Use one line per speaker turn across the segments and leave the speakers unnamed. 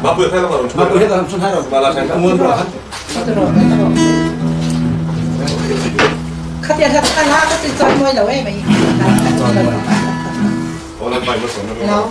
มาเปิดให้เรามาเปิดให้เราชุนให้เรามาละใช่ไหมมือเรา
เขาจะทำกันละก็จะจอยมวยเหรอเว้ยไป
โอ้เราไปมาสน
แล้ว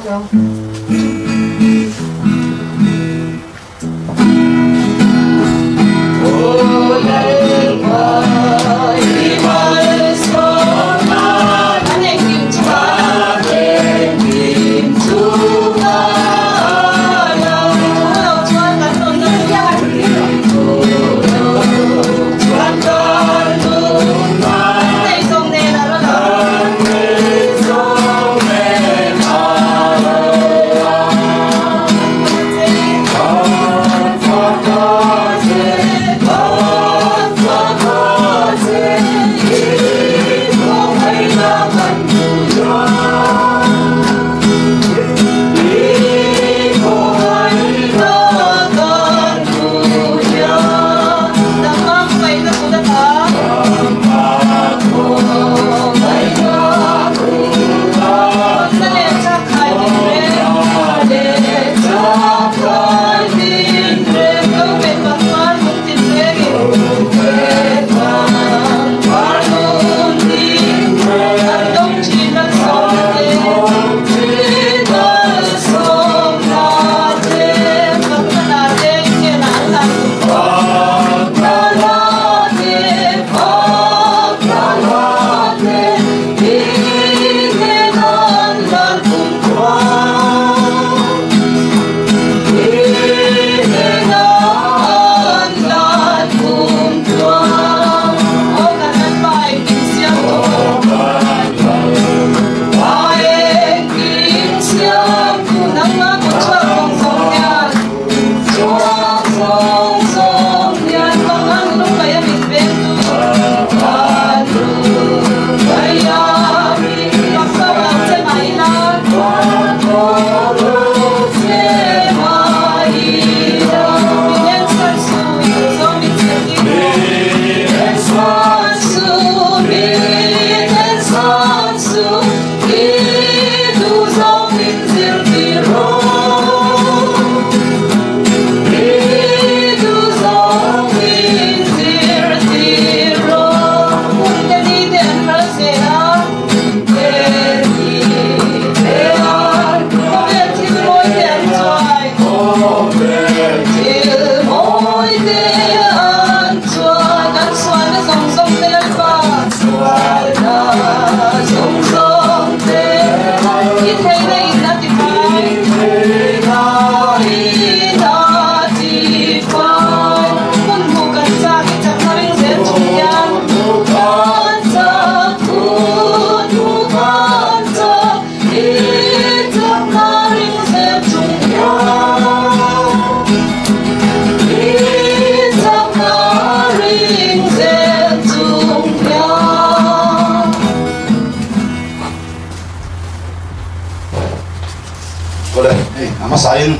sain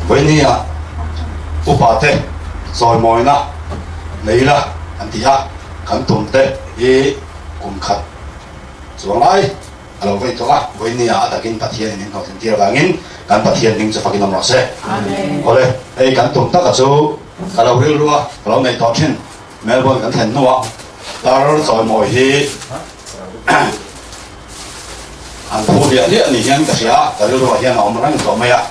với nia upate rồi mồi na lấy là anh tia khẩn tuần tê y cùng khát xuống lại alo với tôi với nia đã kinh phát hiện nên học sinh tia là ngin kan phát hiện nên sẽ phát hiện làm rõ có lẽ ấy kan tuần tất cả số alo với luôn alo này tao trên Melbourne kan thành nữa đó rồi mồi thì anh phụ địa địa này hiện cái gì á cái lúc đó hiện ông đang做咩啊？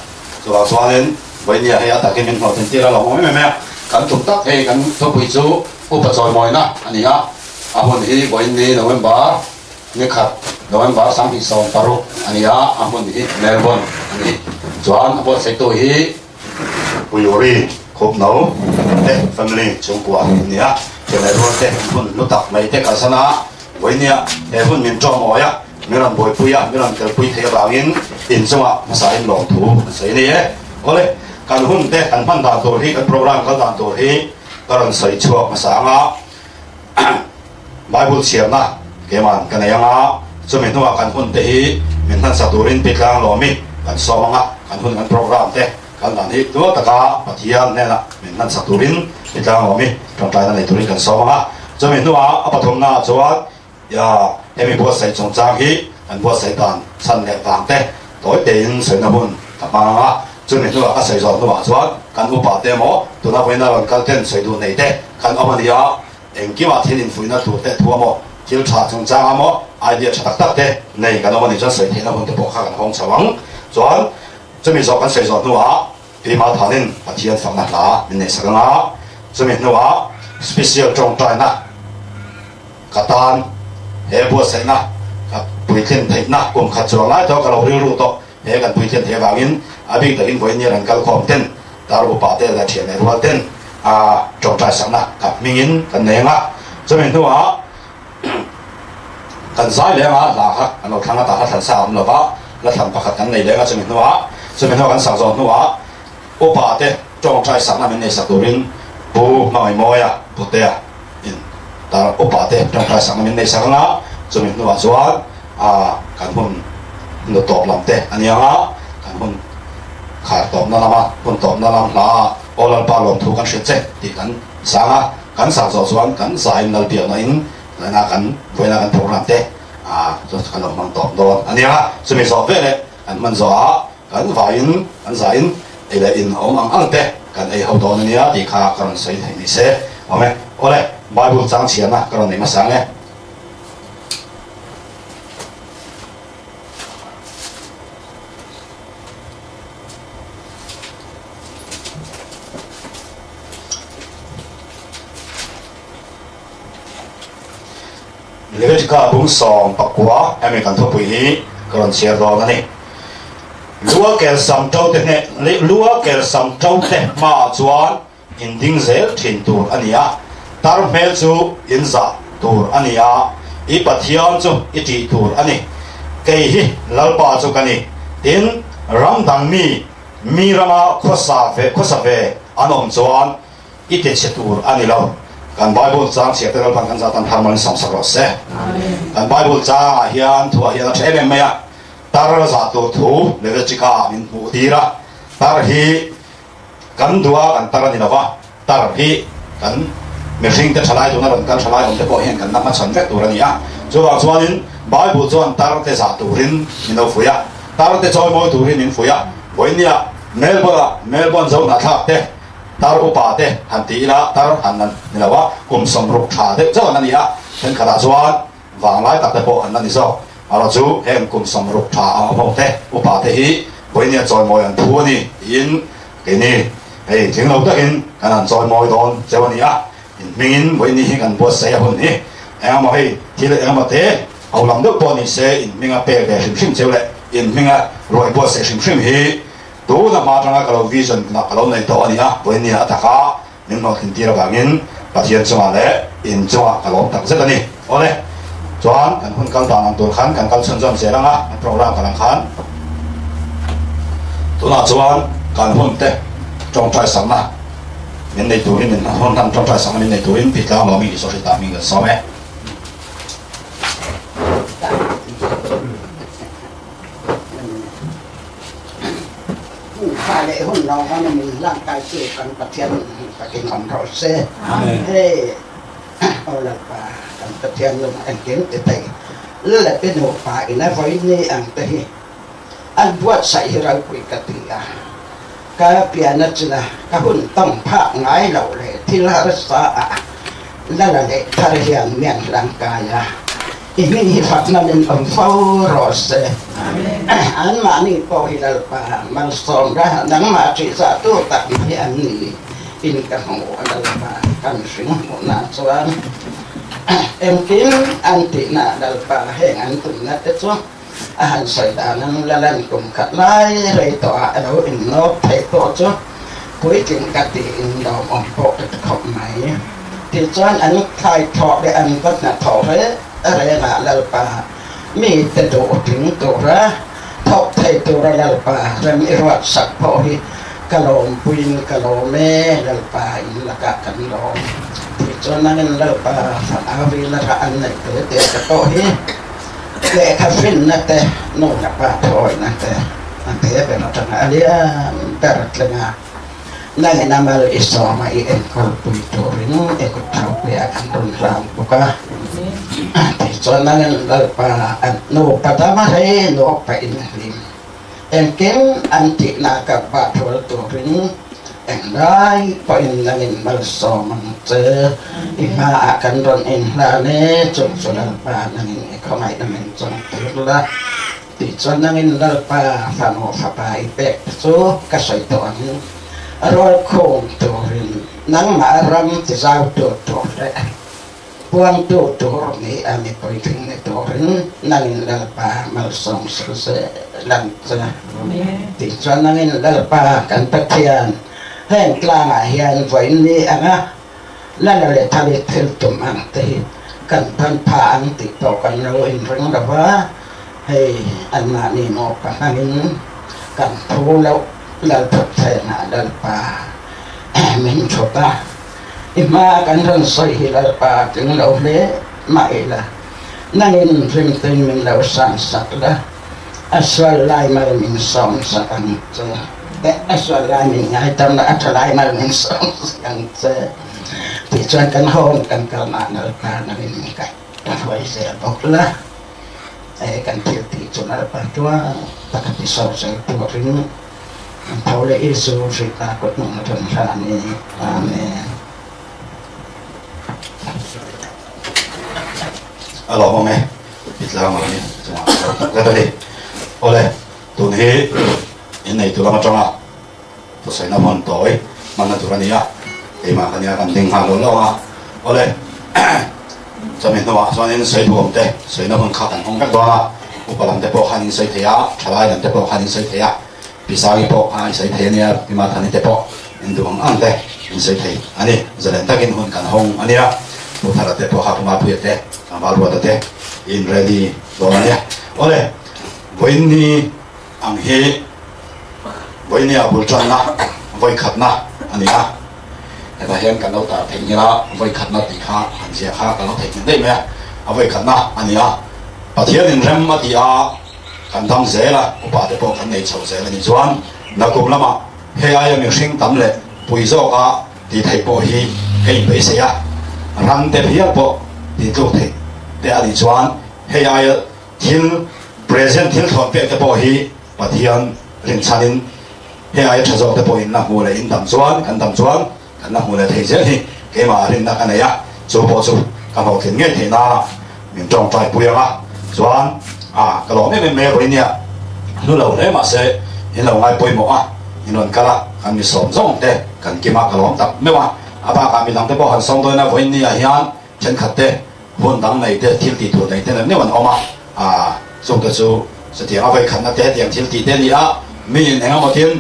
做下年為你係啊，大家明學定啲啦，我咩咩啊？咁讀得係咁都背咗，我不在外啦，你啊，阿歡喜為你November，你看November sampai tahun baru，你啊，阿歡喜Melbourne，你轉阿歡食到去，會有啲खूप नऊ family chung qua ni ha ke lai ro te hun lu tak mai te ka sana voinia e hun min cho mo ya miran boy puya miran tel pui the bangin in chunga sa in long thu sei ni e ole kan hun te kan phan da to hi kan program kan dan to hi karon sei chuak ma sa nga bible chiam na ke man kan ya nga chumin huwa kan hun te hi min han sa turin pitlang lo mi kan so nga kan hun kan program te kan dan hi to taka pathian ne na min han sa turin pitlang lo mi kan tai na nei turin kan so nga chumin huwa apathum na chuan ya emi bo sai chung chang hi an bo sai dan chan le wang te toy te in sai na hun ta ma nga จุดนี้ตัวก็ใส่จอตัวส่วนการอุปาเตมอตัวนั้นเป็นอะไรกันเต้นใส่ดูในเตะการเอามาดีอ่ะเองกี่ว่าที่ดินฝุ่นนั่นตัวเตะทัวมอที่เราชาจงจ้างมอไอเดียชัดตัดเตะในการเอามาดีจะใส่ที่เราคนที่บอกข้ากันห้องสว่างส่วนจะมีจอกันใส่จอตัวพี่มาทานินปฏิญาณฝั่งนั้นละเป็นในสังนะจะมีตัวspecial จงใจนะกตันเฮบัวเสนะกับปุยเทียนเทนะกลุ่มขัดจรไล่ตัวกับเราเรียรู้ตัวเฮกันปุยเทียนเทบางินอาบิกตะกินปุยเนี่ยรันกัลคอมเต้นดารุปาเตละเทียนในรัวเต้นจงใจสังนะกับมิงินกันเองอ่ะจะเป็นตัวกันสายเลยอ่ะล่ะครับเราทำมาตาขัดสามเราบ้าแล้วทำประคัดกันในเลยก็จะเป็นตัวกันสังสอนตัวอุปาเตจงใจสังนะเป็นในสักตัวริงปูมาไม่มอยอ่ะปุเตะแต่อุปาเตจงใจสังนะเป็นในสักนะจะเป็นตัวส่วนการหุ่นเราตอบลำเตะอันนี้ฮะการหุ่นขาดตอบนั่นละมาหุ่นตอบนั่นละมาโอลันปาลมถูกกันเสียเจที่กันสังกันสังส่วนกันสายนั่นเดียวนั่นแล้วนะกันเวลากันถูกลำเตะจะกันเรามันตอบโดนอันนี้ฮะจะมีสอบเพื่อเลยอันมันสอบกันฝ่ายกันสายไอ้เลยอินเอาอังเตะกันไอ้เขาโดนนี่ที่ขากันใส่ให้นี่เสียเอาไหมโอ้เลยบาบูจังเชียนะกันนี่มาสังเลยเลวิติกาบุ้งสองปักกัวอเมริกันทุบปีกรอนเชียร์รอนั่นเองลัวเกลซัมเจ้าเตะเนี่ยลัวเกลซัมเจ้าเตะมาจวนอินดิ้งเซลทินตูร์อันนี้ตาร์เมลจูอินซาตูร์อันนี้อีปัทยานจูอิติตูร์อันนี้เกยฮิลลปาจูกันนี่ดินรัมดังมีรามาโคสาเฟอันอมจวนอิติเชตูร์อันนี้เรากันไบเบิลจางเสียแต่เราพังกันจะตั้งทำมันสองสักรอบเสียกันไบเบิลจางเฮียนทัวเฮียนเชื่อไหมอะตาเราจะตัวทูเลเวจิกามินมูดีระตาฮีกันดัวกันตานี่ละวะตาฮีกันเมื่อสิ่งที่ฉลาดตัวนั้นกันฉลาดผมจะบอกเห็นกันนับมาฉันแค่ตัวนี้อ่ะจวนจวนนี้ไบเบิลจวนตาเราจะตัวรินมินเอาฟุยะตาเราจะจอยมวยตัวรินมินฟุยะวันนี้เมลเบิร์นจะน่าทักเตะตาอุปาเตหันตีละตาหันนั้นนี่แหละว่ากลุ่มสมรุปชาเตเจ้านั่นนี่อ่ะเป็นขนาดจวนวางไล่ตัดแต่โปอันนั้นนี่เจ้าเราจูเห็นกลุ่มสมรุปชาเอาพงเตอุปาเตฮีวันนี้จอยมวยอันทัวนี่ยินกินนี่เฮ้ยถึงเราได้ยินขนาดจอยมวยโดนเจ้านี่อ่ะมิงินวันนี้กันปวดเสียคนนี้เอ็งมาให้ที่เลยเอ็งมาเตะเอาลำดึกปวดนี่เสียมิงอ่ะเปย์แต่ชิมเจ้าเลยมิงอ่ะรวยปวดเสียชิมฮีตัวนั้นมาจากเราวิชั่นนักเราในตัวนี้วันนี้ตะก้ามิงมาขึ้นที่เราแบบนี้ปฏิญาณจังหวะเลยอินจังหวะเราตั้งเสร็จนี่โอ้เลยจวนกันคนกันตามตัวขันกันกันชนชนเสียแล้วนะโปรแกรมกันขันตัวนั้นจวนกันคนเตะจงใจสัมมามินในตัวนี้มินคนทำจงใจสัมมามินในตัวนี้ผิดแล้วเรามีสุริตามีเงินสมัย
ฝ่ายในห้องเราเขาเนี่ยมีร่างกายเสื่อมกันประเทียนประเทียนของเราเซ่เฮ้เอาละป่ากันประเทียนลงอันเก่งเตะแล้วแหละเป็นหัวป่าอีกนะไฟนี่อันเตะอันบวชใส่เราคุยกันตีก็เปลี่ยนนั่นสินะก็หุ่นต้องผ้าง่ายเราเลยที่ละรักษาแล้วแหละทาริยนเมียนร่างกายอีนี่ฝักนั่นเป็นองค์เฝ้ารอเสอันมานี่พอฮิลลปามันสอนได้นังมาจิตตัวตัดให้อันนี้อินกันหัวดัลปากันสิงหัวนาสวรรค์เอ็มกินอันตินาดัลปาแห่งอันตุนัดจ้วงอาหารใส่ดานังละลันกลุ่มขัดไล่เลยต่อเราอินโนไทยตัวจ้วงคุยถึงกติอินดอมอมโปะขอบไหมที่จ้วนอันใครถอดได้อันก็น่ะถอดเลยอะไรนะลลปามีแต่โดถึงตัวระทบไทยตัวระลลปาและมีรักสักพอที่กะโลมปุยนกะโลแม่ลลปาอินละกะกันโลที่จนนั้นลลปาฝันอาวิละอันไหนเกิดเตียกะโตที่เละคาฟินนะแต่โน่นปาถอยนะแต่อันเทเป็นอะไรนะเรียแต่ละเรื่องนั่นนามal Islam ekor puitorin ekor tahu akan tentang buka soalnya lupa no pertama saya no pain lim em kiến anh chị là các bạn thôi tuổi ring em đây phải là mình mà so mình chơi mà akan ron em là nè chúng tôi là ba là mình không ai là mình trong thứ là thì cho nên là ba phản hồi phá bài bẹt số các sợi toàn rồi không tuổi nắng mà ram thì sao tuổi đấy buang tuổi này anh ấy phải听này tuổi năng là ba mà sống sẽ làm cho thì cho nên là ba cần thực hiện hẹn là ngày hiện với ni anh á là để thay đổi theo tụm anh thì cần thân phá anh thì tổ cần lâu in rừng đó vá hay anh mà ni nó cả anh cần thu lâu là thực thể là ba mình cho ta mà cần thân soi là ba tiếng lâu lẽ mãi là năng in rừng tên mình lâu sáng sắc là asal lai mà mình sống sắc anh asal lai mình ngay tâm là asal lai mà mình sống anh thì cho cần hôn cần cầu nạn ở cả là mình cách ta phải sẽ bốc lá cần thiết thì cho nó phải cho ta cần phải sau sẽ của riêng thấu lễ Giêsu sự ta có những thần sản này amen
alo mẹ biết làm mà cái đó đi ole tuần hi in này tụi nó trong à tôi sẽ nằm hòn tối mà nó tụi nó đi à thì mà cái nhà cần tình hàng lớn lâu à ole cho mình thôi cho nên xây buồng thế xây nó hơn khác hẳn không các đó upa làm thế bộ hành xây thế á trả lại làm thế bộ hành xây thế á bị sao cái bộ hành xây thế này bị mà thành thế bộ nên tụi ông ăn thế mình xây thế anh đi giờ đến ta kinh hồn cần hông anh đi à bộ thằng thế bộ học mà bùi thế làm bao nhiêu thế in ready rồi anh đi ole với ni ang hi với ni abul chan na với khát na anh đi àแต่เห็นกันเราแต่ถึงนี่ละไว้ขัดนัดตีข้าหันเสียข้ากันเราถึงได้ไหมเอาไว้ขัดนะอันนี้อ่ะประเทศนี้เริ่มมาตีอ่ะกันทำเสียละอุปาเดปกันในชาวเสียละนี่ชวนนักกุมละมาเฮียยังมีสิ่งตั้มเลยปุยโซกะตีไทยโปฮีเฮียไปเสียรันเตพียโปตีตัวเทแต่อันนี้ชวนเฮียทิ้ง present ทิ้งถอดเปียกโปฮีประเทศริมชาลินเฮียจะจบเตโปอินนักมวยอินดำชวนกันดำชวนกันนักมวยที่เจ้าที่เกี่ยมาเรื่องนักกันเนี่ยจูบจูกันเอาถึงเงี้ยที่น่ามีจงใจปุยอ่ะส่วนก็ลองไม่เป็นเมียคนนี้นู่นเราเนี่ยมาเสียเห็นเราไงปุยหมดนี่นั่นก็ละกันมีสมส่งเด้กันกี่มาก็ลองตับไม่ว่าอาบ้ากันมีหลังเตบอกหันส่งโดยนะคนนี้เฮียนเช่นขัดเด้คนดังในเด้ที่ตีตัวในเด้เนี่ยวันออกมาส่งตัวจูเสียเอาไปขันนัดเด้ที่ที่ตีเด้นี่มีเองเอามาทิ้ง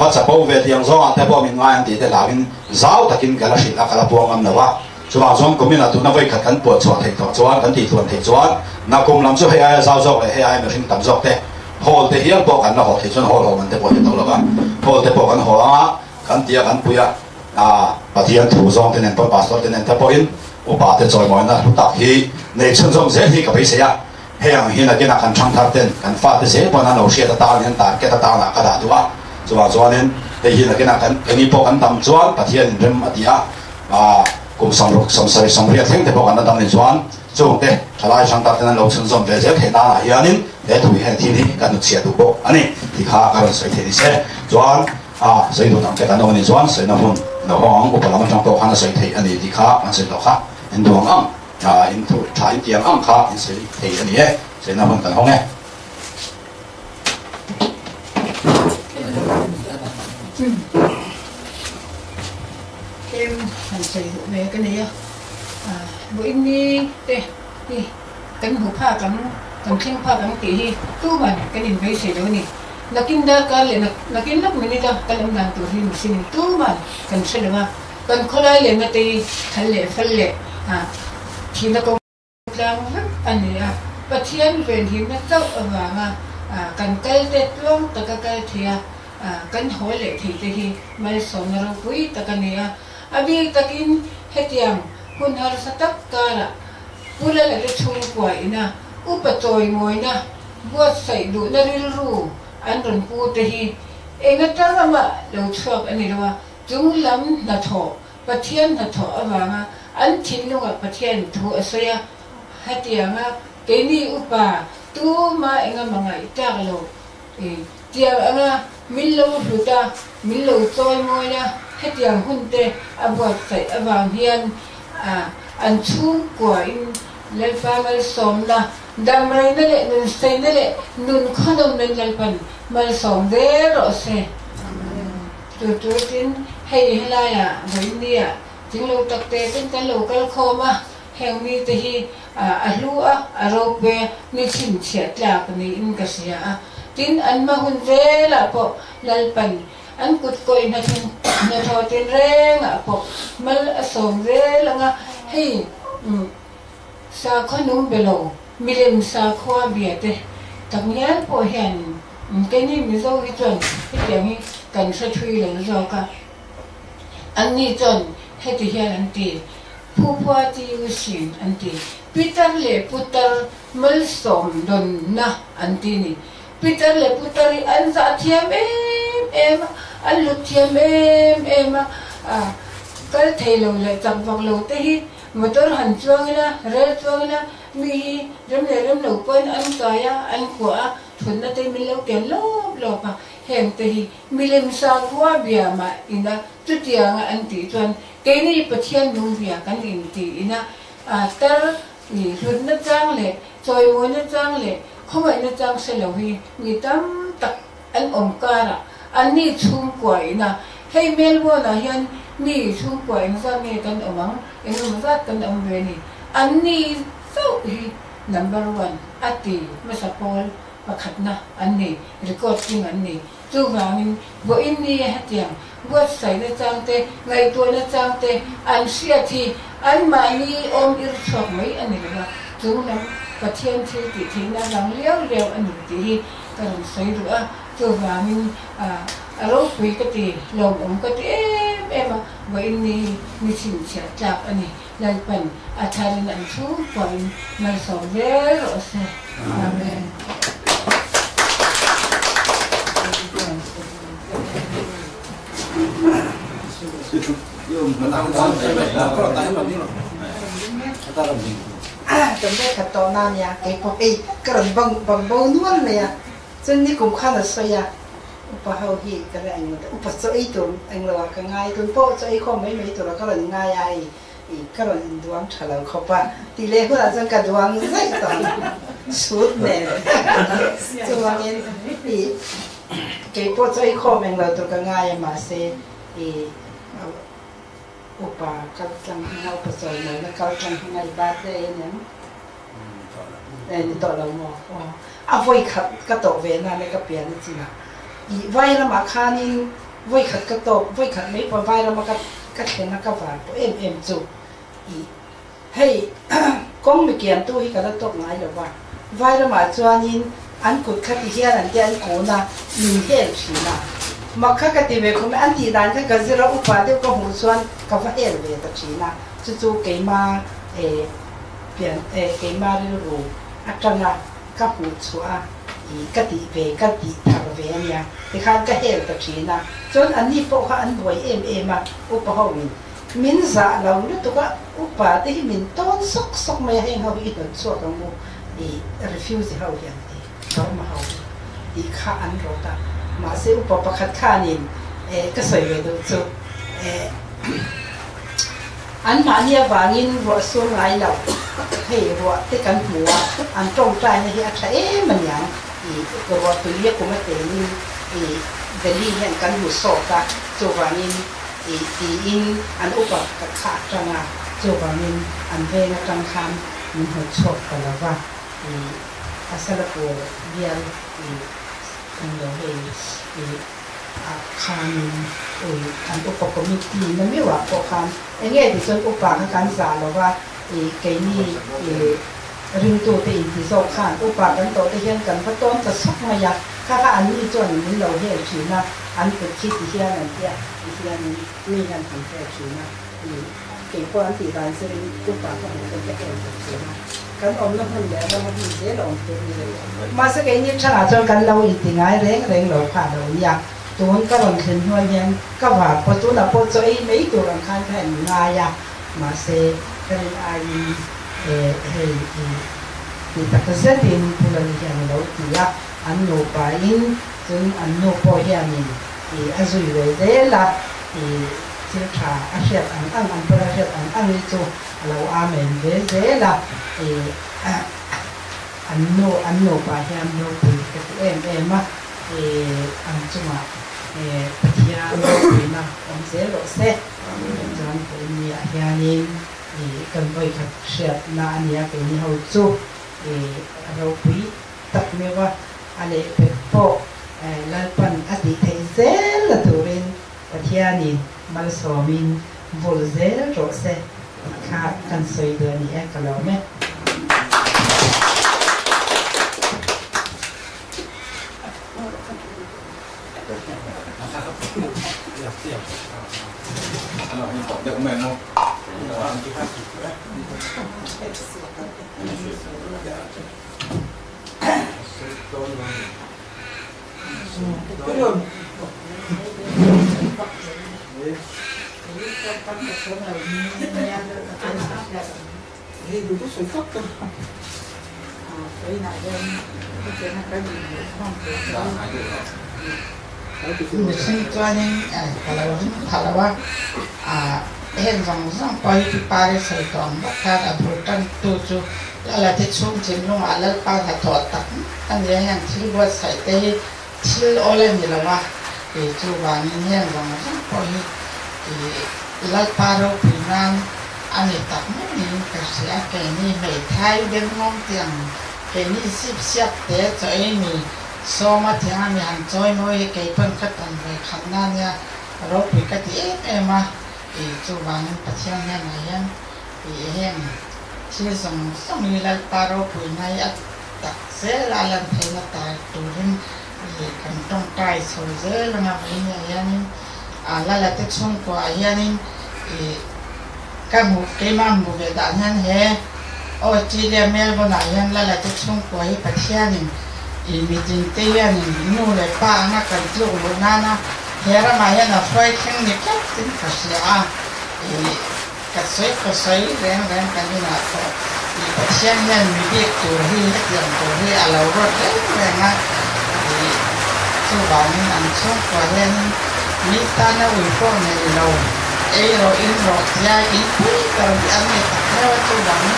ว่าจะพูดเวทีอย่างซ้อนแต่พอมีงานที่ได้หลายเป็นเจ้าตะกินกันละสิละกันละพวงมันนะว่าส่วนส่วนก็มีนักตุนนักวิขัดกันปวดส่วนที่ตัวส่วนกันที่ตัวที่ส่วนนักกุมลำช่วยให้ไอ้เจ้าส่งให้ไอ้มาถึงต่ำส่งเด้พอเที่ยงพอกันละหอที่ส่วนหอมันเด้พอที่ตัวละกันพอที่พอกันหอกันเที่ยกันปุยปะเที่ยงถูส่งที่นั่นพอปัสสาวะที่นั่นแต่พออินอุปาเตจอยมอยนะทุกตักที่ในช่วงส่งเสียที่กับไปเสียให้ยังเห็นนักกินนักกันช่างทัดเต้นกันฟาดเสียพอนั้นเราเสียตาเนี่ยตาแกตาหนักกระดาษตัวส่วนนั้นแต่ยินกันกันอันนี้พวกกันทำส่วนประเทศเริ่มมาที่กลุ่มสมเรียกแต่พวกกันทำในส่วนช่วงเด็กทลายช่างตัดนั้นเราซึ่งสมเด็จเห็นหน้าเฮียนินแต่ถูกเห็นที่นี่กันเสียดูโบอันนี้ที่ข้ากันใส่ที่นี่เสียส่วนใส่ดูทำแก่กันเอาในส่วนใส่น้ำหุ่นน้ำห้องอุปกรณ์มันช่างตัวขันใส่ที่อันนี้ที่ข้ามันใส่ตัวข้าอินดวงอินถูกถ่ายเตียงข้าอินใส่ที่อันนี้ใส่น้ำหุ่นกันห้องเนี่ย
em hành xử về cái này buổi đi đây đi cánh hộpผ้าcánh khiênผ้าcánh tỉ hi tu mà cái đình vây sấy đó nè là kinh đa cái là kinh lắm mình đi đâu cái làm đàn tuổi thì mình xin tu mà cần sấy đó mà cần khó lại lên mà tì thành lệ phân lệ thì nó có làm hết anh này và thiên về thì nó tốt ở vàng cần cây tết luôn tất cả cây thì kan hole thi hi mai sonaro pui takania abi takin hetiam kun har satak kara pula le chung kwa ina upatoi moina buat sai du na rilru an ron pu te hi engata ma lo chok ani lawa chung lam na tho pathian na tho awanga an thin lunga pathian thu asaya hetianga keni upa tu ma enga mangai ta lo tiang anga min lo hluta min lo choi moi na hetiang hunte abuat sai awang hian an chung kwa in lalpa mal som na damrai na le nun sai na le nun khanom nan lalpan mal som de ro se tu tin hei helaya voinia jinglo takte tin kan local khoma hengmi te hi alua arope ni chin chiat la ni in ka sia tin an ma hun vela po lalpan an kut ko in ha tin na tho tin reng po mal asom vela nga hei sa khonum belo milim sa khwa biate tamyan po hian cái này mình dâu cái chuẩn cái tiếng ấy cần sẽ truy lên rồi cả anh đi chuẩn hay thì hiện anh đi phu qua thì usin anh đi Peter le putar mal som don na anh đi nè Peter le putar anh ra thiam em anh lụt thiam em cái thầy lâu lại chẳng vọng lâu thế mà tôi hành chuông na rêu chuông na mi rem lâu quên anh cái anh của thuần na tay mình lâu kén lốp à hèn tay mi lên sang qua bia mà ina chút tiếng anh tí chuan cái này bát thiên nung bia cái in tí ina tar ni thuần na trang lệ chơi mồi na trang lệ không phải na trang sẽ lâu hi mi tam tak anh cả anh ni chung quậy na hay mel bo na hian ni chung quậy na sa me kan omang em ma sa kan om ve ni anh ni so hi number 1 ati masapol pakhat na anni recording anni chu wangin bo inni hatiang buat sai na changte ngai to na changte an sia thi an mai ni om ir chok mai ani la chu na pathian thi ti thi na lang leo ani ti kan sai ru a chu wangin aro pui ka ti lom om ka ti em bo inni ni chin cha chak ani lai pan atharin an chu point mai so ve ro se amen
Chúng ta khát to nam ya cái phong ấy cái lần bằng bao nuông này à chân đi cùng khăn là xoay à upa hậu hi cái này anh upa cho ấy tụi anh là cái ngày tụi po cho ấy không mấy tụi là cái lần ngày ai cái lần duang trả lời không ba tỷ lệ của là dân cả duang rất toàn suốt nè cho anh thì cái po cho ấy không anh là tụi cái ngày mà sẽ thì upa kalau tlang hingau pasal mo na kalau tlang hingai bate nem to lo mo avoi khat ka to ve na le ka pian chi na I vai la ma khani voi khat ka to voi khat mai pa vai la ma ka thena ka va to em chu I hey kong mi kiam tu hi ka la tok ngai lo wa vai la ma chuanin an kut khat hi hian an te an ko na min hel chi na mà các cái tiệm không ăn thì đàn cái gì đó upa đều có hỗ trợ các phát hiện về tập trí na chú cái mà biển cái mà đi rồi ăn là các hỗ trợ cái tiệm về cái tiệm thằng về nha thì khán cái hiện tập trí na cho nên anh đi bộ anh đuổi em mà upa hậu mình giả lâu nữa tụi các upa thì mình tôn sốc mấy hàng hậu ít hơn số đồng hồ thì refuse hậu hiện thì đó mà hậu thì khá ăn rồi ta mà sẽ upa pakhat khanin ka soi ve do chu an ma nia wangin ro so ngai lo hei ro te kan hua an tong trai na hi a tha man yang I ro tu ye ko ma te ni deli hen kan hu so ka chu wangin in an upa ka kha tanga chu wangin an ve na tang khan min ho chok ka la wa asala ko bial anh nói về khăn anh có committee nó mới bảo có khăn anh nghe thì tôi có bảo cái giả là và cái này riêng tôi thì do khăn có bảo cái tôi thì hiện cần phải tôn ta sốc mà ya các anh đi cho mình lâu hết chuyện na anh cứคิดที่นั่นที่นั่นมีงานทำแค่chuyện na cái quan thì bạn sẽ có bảo cái cái chuyện na kan om na han le na hi de long te ni ma sa ke ni chana chon kan lo I ti ngai reng lo kha lo ya tuon ka ron khin hua yan ka wa po tu na po choi mei tu ran khan khan nga ya ma se kan ai ti ta ka se tin pu la ni yan lo ti ya an no pa in chúng anh nô po hiền thì anh duy về thế là thì chỉ thà anh sẽ anh bữa sẽ anh đi cho lâu amen về thế là thì anh nô pa hiền nô thì cái em á thì anh chung mà bây giờ nô thì mà ông sẽ lộ sẽ cho anh nhà hiền thì cần phải thật sự là anh nhà cái hậu chu thì đâu quý tập như vậy anh ấy phải phô lalpan ati theizel la turin patiani malsomin volzel rose ka kan soidani ekalome
Được mẹ không?
Thì đủ số phận thôi. Cái này cái này cái gì không
Mesin tuanin kalau hen sang pai pi pare sai tong bakar abutan tuju lala te chung chin long alal pa ha thot tak an ye han thil wa sai te thil ole ni lawa e chu wa ni hen sang pai lal pa ro pi nan ani tak ni ka sia ke ni me thai den ngom tiang ke ni sip siap te choi ni so ma thiang mi han choi moi ke pen khat tan ve khat na nya ro pi ka ti em a e chu wang pathian na na yan e hem chi song ni la paro pu nai at tak se la lan the na ta tu rin e kan tong tai so ze la na vi nya yan a la la te chung ko a yan e ka mu ke ma mu ve da nyan he o chi le mel bo na yan la la te chung ko hi pathian ni e mi tin te yan ni nu le pa na kan tu lo na na hera maya na foi keng ni ka tin ka sia e ka soi ren kan ni na ko e pasien yan mi bi tu hi yang tu hi ala ro ke na e tu ba ni an chu ko ren ni ta na wi ko ne lo e ro in ro ya i pu ka ri an ni ta na tu ba ni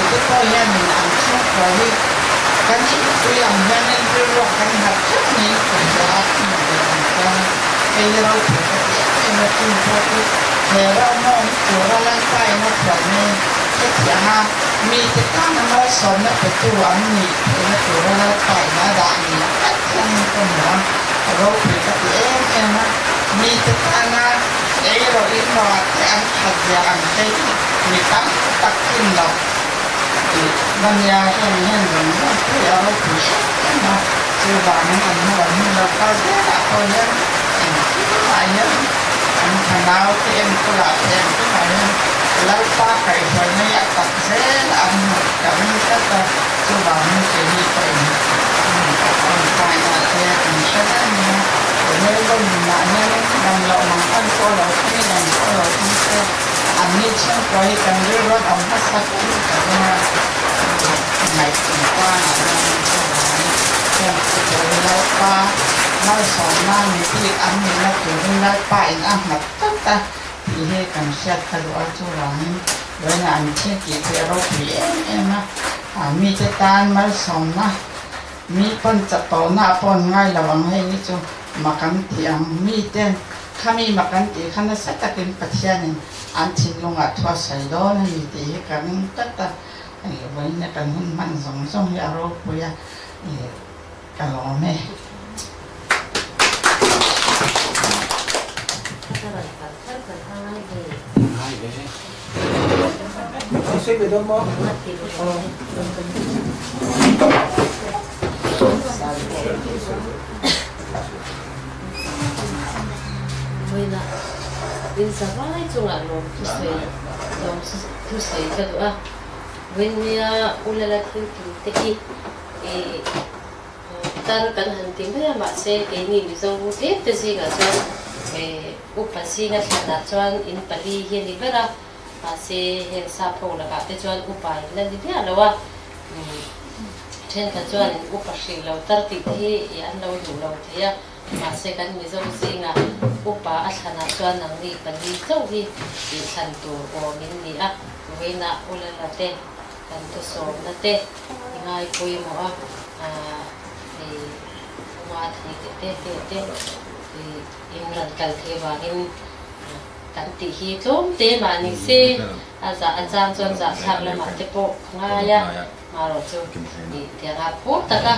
tu ko yan ni an chu ko hi kan ni tu yang yan ni ro kan ha ni ka ya ka cái rau củ cái nó cũng có cái rau nó của nó lên tay nó còn nên cái thằng ha mi cái cá nó sống nó phải tu ăn mì nó của nó lên tay nó đã mì cắt chân con nó rau củ cái em á mi cái cá nó cái rồi đi nó cái ăn thật vàng cái mì tắm tắc kim lọc thì bên nhà em rồi nó cái rau củ nó chưa vào nó ăn nó cao thế là thôi nhá anh nhớ anh thằng nào thì em có làm em cái này lấy ba cái rồi nó ăn tập thế là ăn cảm rất là cho vào như cái gì vậy còn cái là thì mình sẽ nói nếu không mà nếu làm lẩu mà ăn có lẩu cái làm có lẩu thì sẽ ăn như trong cái cần đưa ra ông bắt sát cái này qua là em cái lẩu qua nói sầu na mình thì ăn mình là kiểu như là phải ăn mặt tất ta thì hay cần xét thay đổi chỗ rằng với là anh chia chỉ theo đó thì em á mi cái tan nói sầu na mi phân chặt tàu na phân ngay là bằng hay như chỗ mà cắn thì mi tên kami mà cắn thì khăn nó sẽ ta kiếm bát xe này ăn chín luôn à thua sấy đó nên thì cần tất ta với là cần hơn mạnh giống như aro bây giờ cần lo mẹ
Saya betul mau.
Bueno, pensaba en un algo que se quedó. Venía una la que te tar kan hanting ba ma se ke ni zong te te si ga chuan upasi nga thana chuan in pali hi ni vera a se hen sa phong la ka te chuan upai la ni bia lawa trên cả chuan upasi lâu tar ti thi an lâu đủ lâu thế mà sẽ cần mi zo gì ngà upa asana chuan nang ni pan ni zo hi ti san tu o min ni a veina ulala te kan to so na te ngai pui mo a e ma thi te imran kal the wa in kan ti hi tlom te ma ni se aza anjang chuan za thak lama te po nga ya ma ro chu ni te ra po taka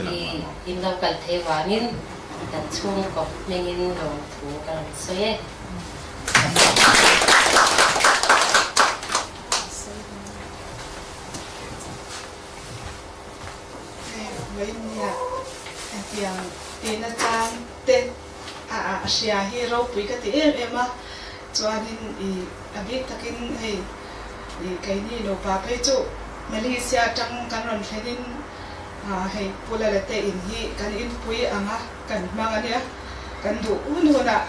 i imran kal the wa nin kan chung ko mengin lo thu kan so ye
với nhà tiếng tiếng là trang tên Asia hero bui cái tiếng em á cho nên biết ta cái hay cái này nó bà phải cho Malaysia trong cái lần thế nên hay pula là tên hi cái in bui ang á cái mang anh á cái đủ un hơn à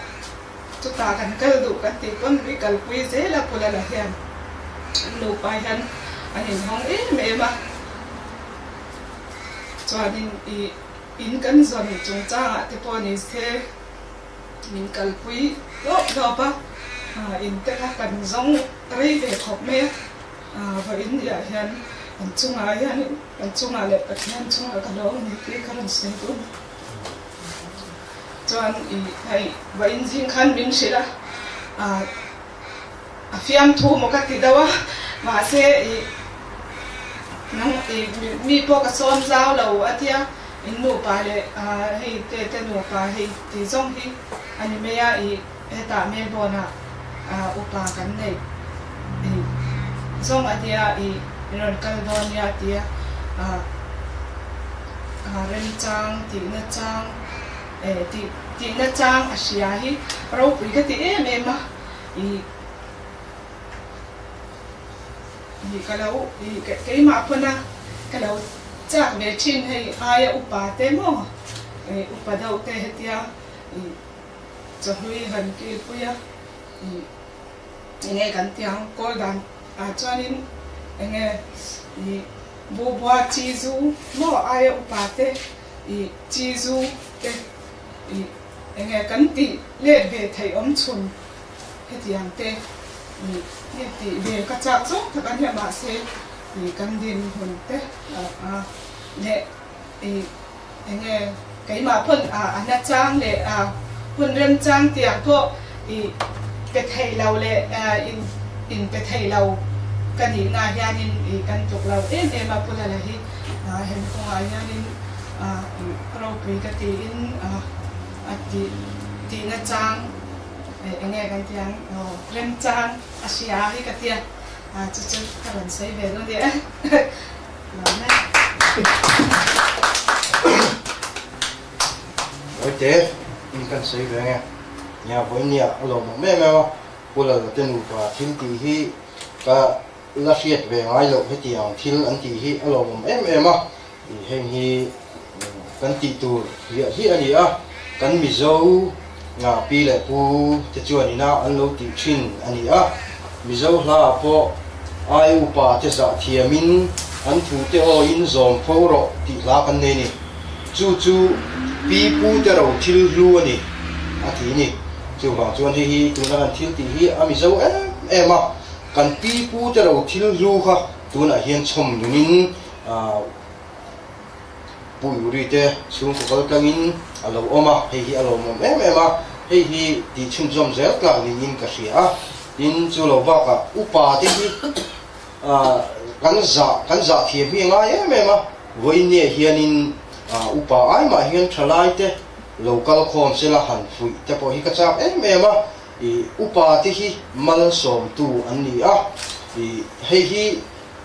chúng ta cái đủ cái tiếng con bị cái bui dễ là pula là hiền đủ bài hiền anh hình hong em á cho nên in kan zon chung cha te poni se min kal pui lo ba in te ka kan zong rei ve khop me va in ya hian an chunga le pathian chunga ka lo ni te karan sen tu chuan hai va in jing khan min sila a fiam thu mo ka ti dawa ma se nang mi po ka son zao lo atia in nu pa le hei te nu pa hei ti zong hi ani me ya eta me bona upa kan nei zong atia ron Caledonia tia ren chang ti na chang ti na chang Asia hi ro pui ka ti em ma kalau cái mà phân à kalau chắc về trên hay ai upa thế mà upa đâu thế hết ya cho lui gần kia bây giờ nghe cảnh tiếng coi đàn cho nên nghe bố bố chi du mà ai upa thế chi du thế nghe cảnh tị lên về thầy ấm chun hết tiếng thế thì về các cháu giúp các anh em bà sẽ thì cần điền hồn thế nè thì nghe cái mà phân anh trang để phân rem trang tiền thôi thì cái thầy lâu lệ in cái thầy lâu cái gì na gia đình thì cần chụp lâu thế để mà phân là hi hiện không ai gia đình rồi vì cái tiền thì na trang nghe cái tiếng rem trang Asia hi cái tiếng chú các bạn xây về luôn đấy
rồi thế in cần xây về nghe nhà với nhà lồng mẹ mẹ mà là tên và thiên tỷ hi cả là phiệt về ngay lồng hết tiếng thiên anh tỷ hi lồng mẹ mà hình hi cần tỷ tu hiện hi anh đi cần mi dâu ngà pi lệ pu te chuan ina an lo ti thin ani mi zo hla po ai upa te za thiamin an thu te o in zom pho ro ti hla kan ne ni chu pi pu te ro thil lu ani a thi ni chu ba chuan hi tu na kan thil ti hi ami zo em kan pi pu te ro thil lu kha tu na hian chom nunin pui te chung ko kal kangin alo oma hi alo mom em hi ti chim zom zel ka ni in ka sia in chu lo ba ka upa ti hi kan za thi mi nga em voi ne hianin upa ai ma hian thalai te local khom sela han fui te po hi ka chap em i upa ti hi mal som tu an ni hi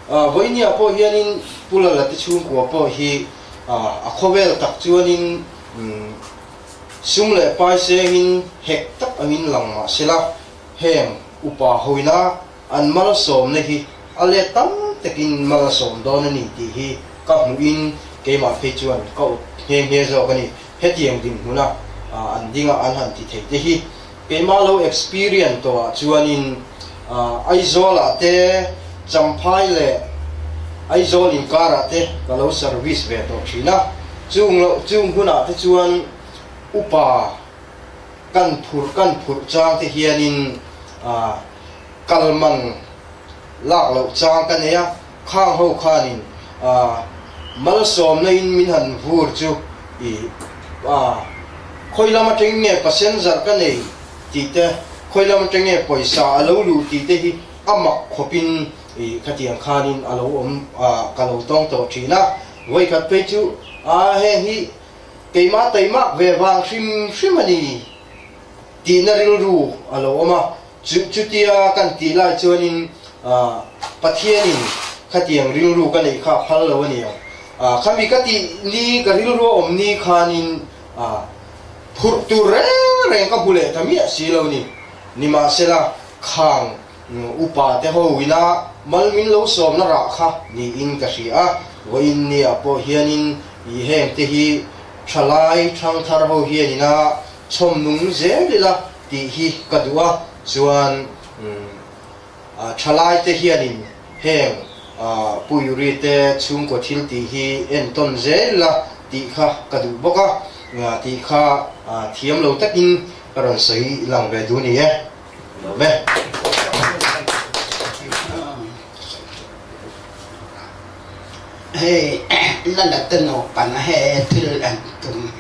voi ne po hianin pula la ti chung ko po hi a khovel tak chuanin sum le pai se in hek tak angin langma sela heng upa hoina an mal som ne hi ale tam tekin mal som don ani ti hi ka muin ke ma phe chuan ko he zo kani hetiang ding huna an dinga an han ti the te hi ke ma lo experience to chuanin aizola te champhai le ai zone in kara te kalau service ve to thina chung huna te chuan upa kan phur chang te hianin kalman lak lo chang kan ya khang ho khanin mal som na in min han vur chu i khoilama teng nge passenger kan nei ti te khoilama teng nge poisa alo lu ti te hi amak khopin i khatiang khanin alo kalau tong to thina voi khat pe chu he hi keima taimak ve wang shim ani ti na ril ru alo oma chu tia kan ti lai chuanin pathianin khatiang ril ru kan ei kha phal lo ani khami kati ni ka ril ru om ni khanin phur tu reng ka bule tamia silo ni ma sela khang upa te ho wina malmin lo som na ra kha ni in ka ria wain ni apo hianin i hem te hi thalai thang thar ho hianina chom nung zelila ti hi kadua chuan thalai te hianin hem puiri te chung ko thil ti hi en ton zelila ti kha kadu boka ti kha thiam lo takin karon sei lang ve du ni lo me
hey lala teno pan he til an tum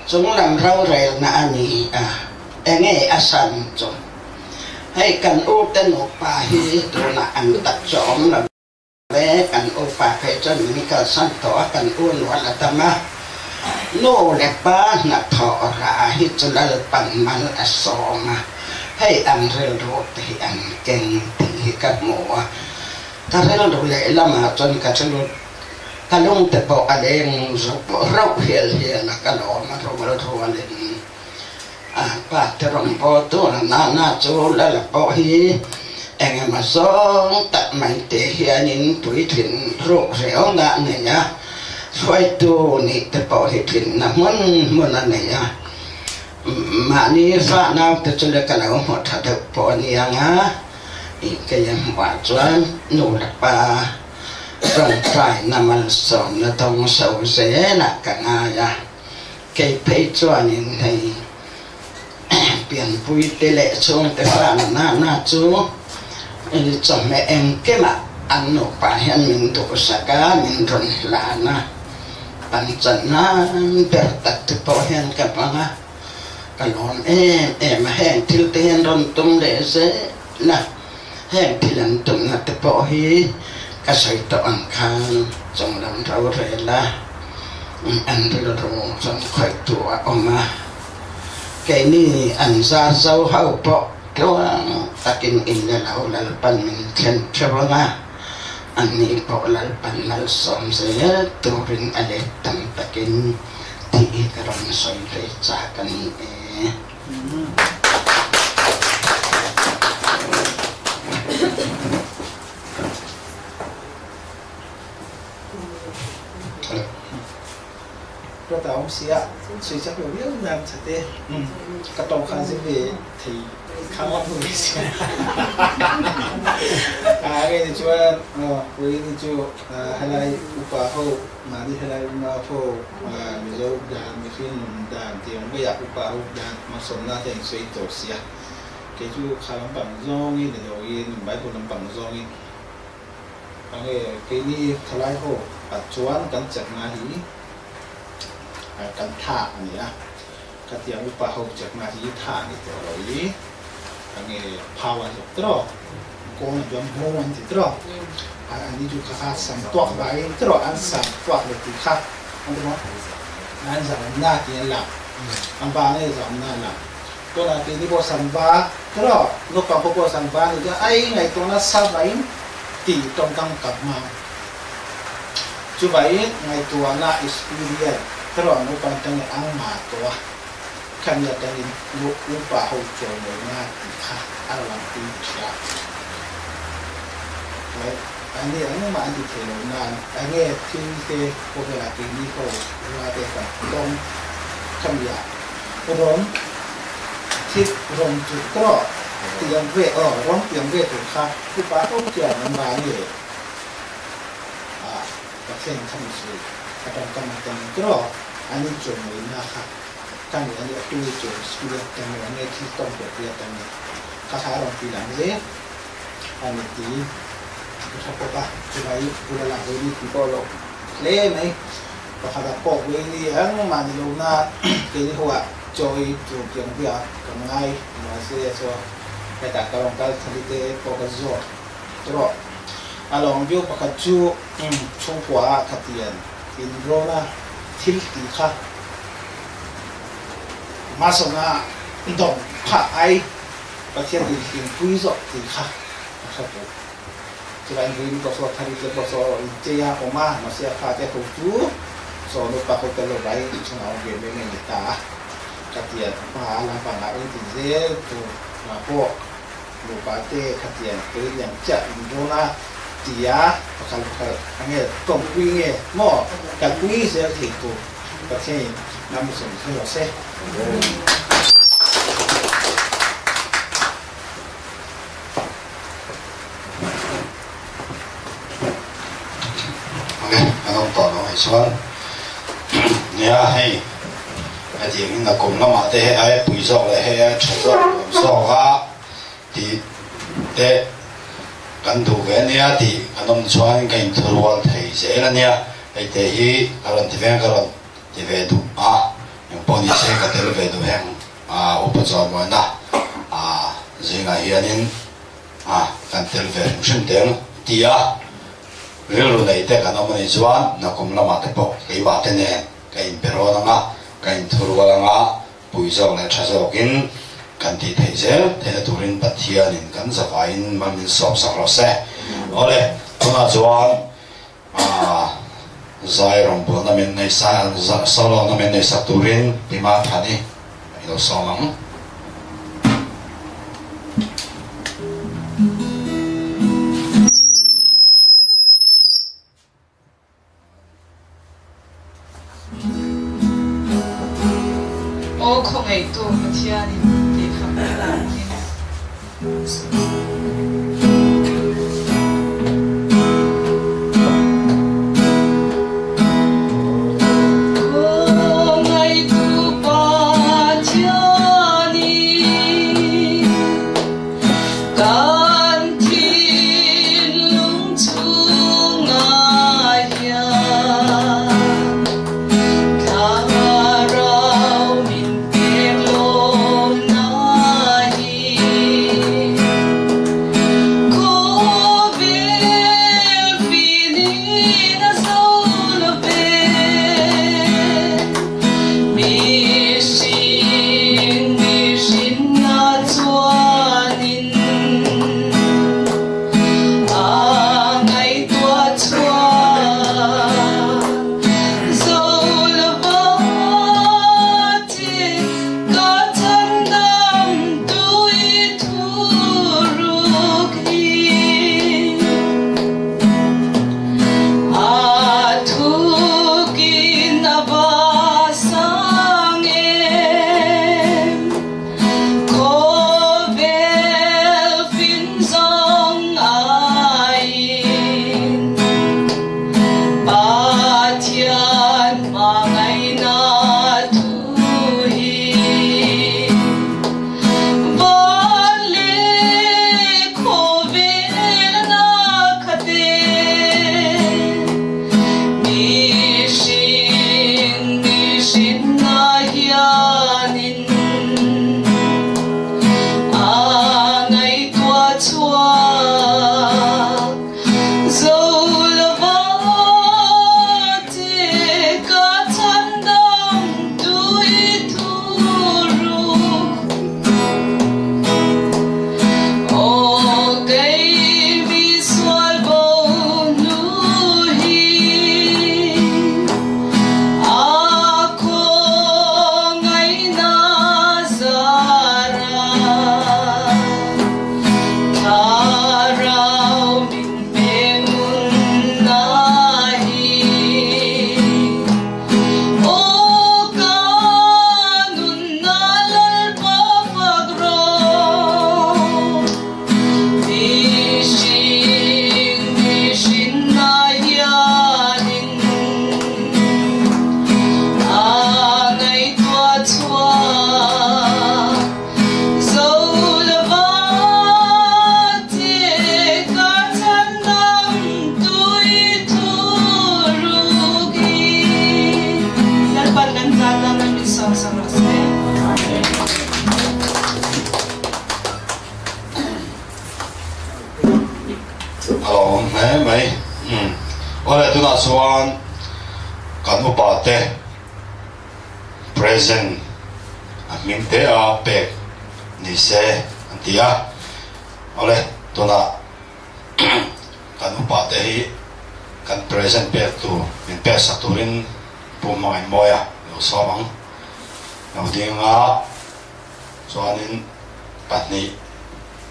chung lam rau rel na ani enge asan chung hey kan u teno pa hi tu na an tak chom na ve kan u pa phe chan ni ka san to kan u no la tama no le pa na tho ra hi chu la pan man asoma hey an rel ro te an ken ti ka mo ta rel ro le lama chon ka chon kalung te po aleng rau hiel na kalong ma ro aleng pa te rong po tu na chu la po hi eng ma song ta mai te hianin tui thin ro reo na ne ya phoi tu ni te po hi thin na mun na ne ya ma ni fa na te chu le kalong mo tha te po ni anga i ke yang wa chuan nu la pa trong trai namal som na tong sâu dễ na cả ngaya cây phê chuan in thầy biển bùi tê lệ chung tê phan na chú chồng mẹ em cái mà ăn nộp bà hen mình đủ sa cá mình run là na bàn chân na bẹt tật tê po hen cả băng cái lon em hen til tê hen run tung để dễ na hen til ăn tung na tê po hi cái sợi tóc ăn khang trong làm rau rẻ la ăn rồi trong khoai tủa oma cái này ăn ra rau hậu bọ kéo takin in là lau là pan mình khen cho nga ăn này bọ là pan là xóm dễ tu ring ale tam takin thì cái ron soi rẻ cha cái
rồi tao ông xia suy chắc hiểu biết làm thật đấy cái tàu khăn gì về thì khang lắm người xia cái này chúa với này chúa hay là upa ho mà đi hay là mà ho mình đâu đàn mình khi mình đàn thì ông bây giờ upa ho đàn mà sống ra thì suy tổ xia cái chú khang lắm bằng rong như để rồi mình bái phụ làm bằng rong như cái này thay lại ho bắt chuan cắn chặt ngay điกันท่าเนี่ยก็เตรียมอุปหกจากมาที่ท่านี่ตัวเราอีอันนี้ภาวะจุดตรอโกนจำโมวันจุดตรออันนี้จุดข้าสัมตัวไว้ตรออันสัมตัวเลยที่ข้าอันนี้มั้งอันสัมหน้าที่หลักอันบ้านนี่สัมหน้าหลักตัวนั้นที่พอสัมบ้าตรอนกกับพอสัมบ้านี่จะไอ้ไงตัวนั้นสับไว้ตีตรงกลางกับมาจุดไว้ไงตัวน่าอิสปิเรียตลอดนุปันตั้งอังมาตัวขันยาตันนุปะหกโจมเลยนะติค่ะอารมณ์ตีเชียอันนี้อันนี้มาอันที่เทลนานอันนี้ที่เทพวกเวลาตีนี้เขาเวลาเทกับต้องขันยาร้อนทิศลมจุดก็เตรียมเวร้อนเตรียมเวถูกค่ะนุปะหกเจียนมันมาเนี่ย งทำสุดอาจารย์กำลังก็รออันนี้จงเลยนะคะการอันนี้ตัวจงสกุลแต่เมื่อเนี่ยที่ต้องเปิดเรียนแต่เนี่ยข้าราชการปีหลังเลยอันนี้ที่ชอบปะที่ไปบุรณะเรื่องนี้ที่ก็ลงเล่ไหมพอข้าราชการเรื่องนี้มันลงนะเกี่ยวกับว่าจอยจูเกี่ยวกับกำไงมาเสียชัวแต่การลงการทำที่เด็กพอก็จบตลอดalong yo pakaju chungwa khatian in rona thil ti kha masona dong pha ai pathian in puizo ti kha khapo chiran rin ko so thari ke ko so cheya oma ma sia kha te ko tu so no pa ko te lo bai chunga ge me ne ta khatian pa la pa la ti ze tu ma po lo pa te khatian ke yang cha in rona dia bakal angin kompuingnya mau kalkui saya gitu pakai namun selesai
oke anh tỏ nó hay xuân nhà hay cái gì mình là cùng nó mà thế hay bùi sọ lại hay chụp sọ ha thì thếกันดูเวนี่ที่ขนมชวนกันทัวร์ไทยเสร็จแล้วเนี่ยไอ้เตหีการันที่เวงการันที่เวดูอย่างปนิเสกก็เตลเวดูแห่งอุปจารมันนะสิ่งอะไรนี่กันเตลเวงชิมเตลที่เรื่องอะไรแต่ขนมในชวนนักกุมละมาเตปอกไอ้บาเตเนี่ยกันเปโรนังกันทัวร์นังปุยสาวและชาสกินกันที่ไทยเซลเทนตูรินปัทยานินกันสบายมันมีสอบสักรอบเซ่เอาเลยคุณอาจารย์ใจรำบุญนั่นเป็นในสายสโลนั่นเป็นในสัตตูรินพิมาทันีเราสอง
我可没多不听你地方的啦。
mấy ở đây tôi nói xuân cần upa te present mình te à bek ni se antia ở đây tôi nói cần upa te hi cần present bek tu mình bek saturin pumai moya lo somang lo dinga xuanin patni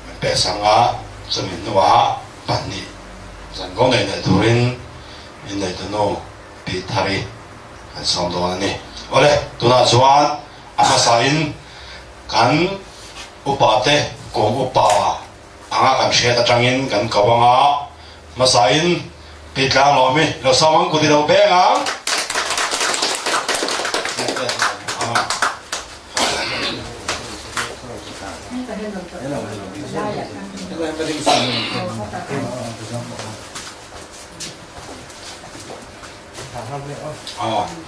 mình bek sanga semin nuwa patni dân công này là turin in này tụi nó bị thari anh xong đó này ở đây tụi nó chuan ama sain kan upate cùng upa anga kan share ta trangin kan kawanga ma sain bị lang lo mi lo samang ku di lo be nga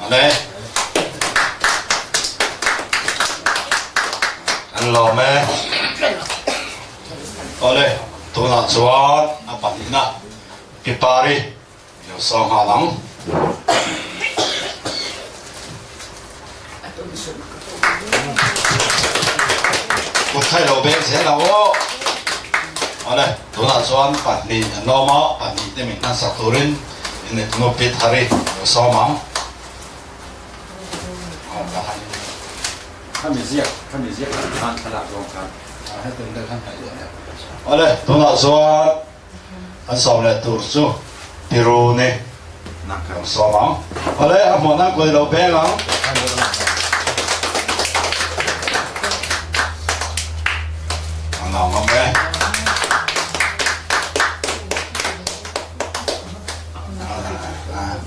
ở đây anh lò mẹ ở đây tôi nói chuan anh bắt đi na pipari nhiều song hà lắm một thay đầu bên sẽ đâu ở đây tôi nói chuan bắt đi anh lo mà bắt đi để mình ăn sạch turin ini no pit hari somang
ท่านมีเสียกทางตลาดรองครับให้ตื่นได้ท่านไหนเนี่ย
เอาเลยตัวน่ะส่วนอันสองเลยตัวจู่พิรูนี่นักสมองเอาเลยหมดนั่งคุยเราเพ่งอ่ะอันนั้นมั้ย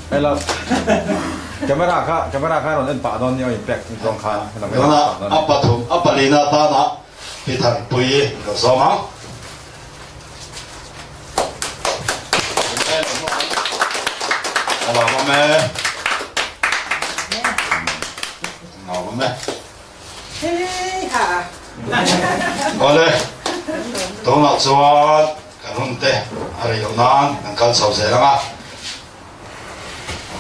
ไอ้เราจะไม่ราคาเราเล่นป่าตอนนี้อิมแพครองคานเราไม่
ตัว
รา
น่ะ
คา
อัปปะทุมอัปปะลีนาตานะพิธันปุยเราสมองเรามั้ยเรามั้ย
เฮ้ยค่ะ
เอาเลยตัวน่ะส่วนกันหุ่นเตะอะไรอยู่นั่นนั่งกันสาวเสียงอ่ะ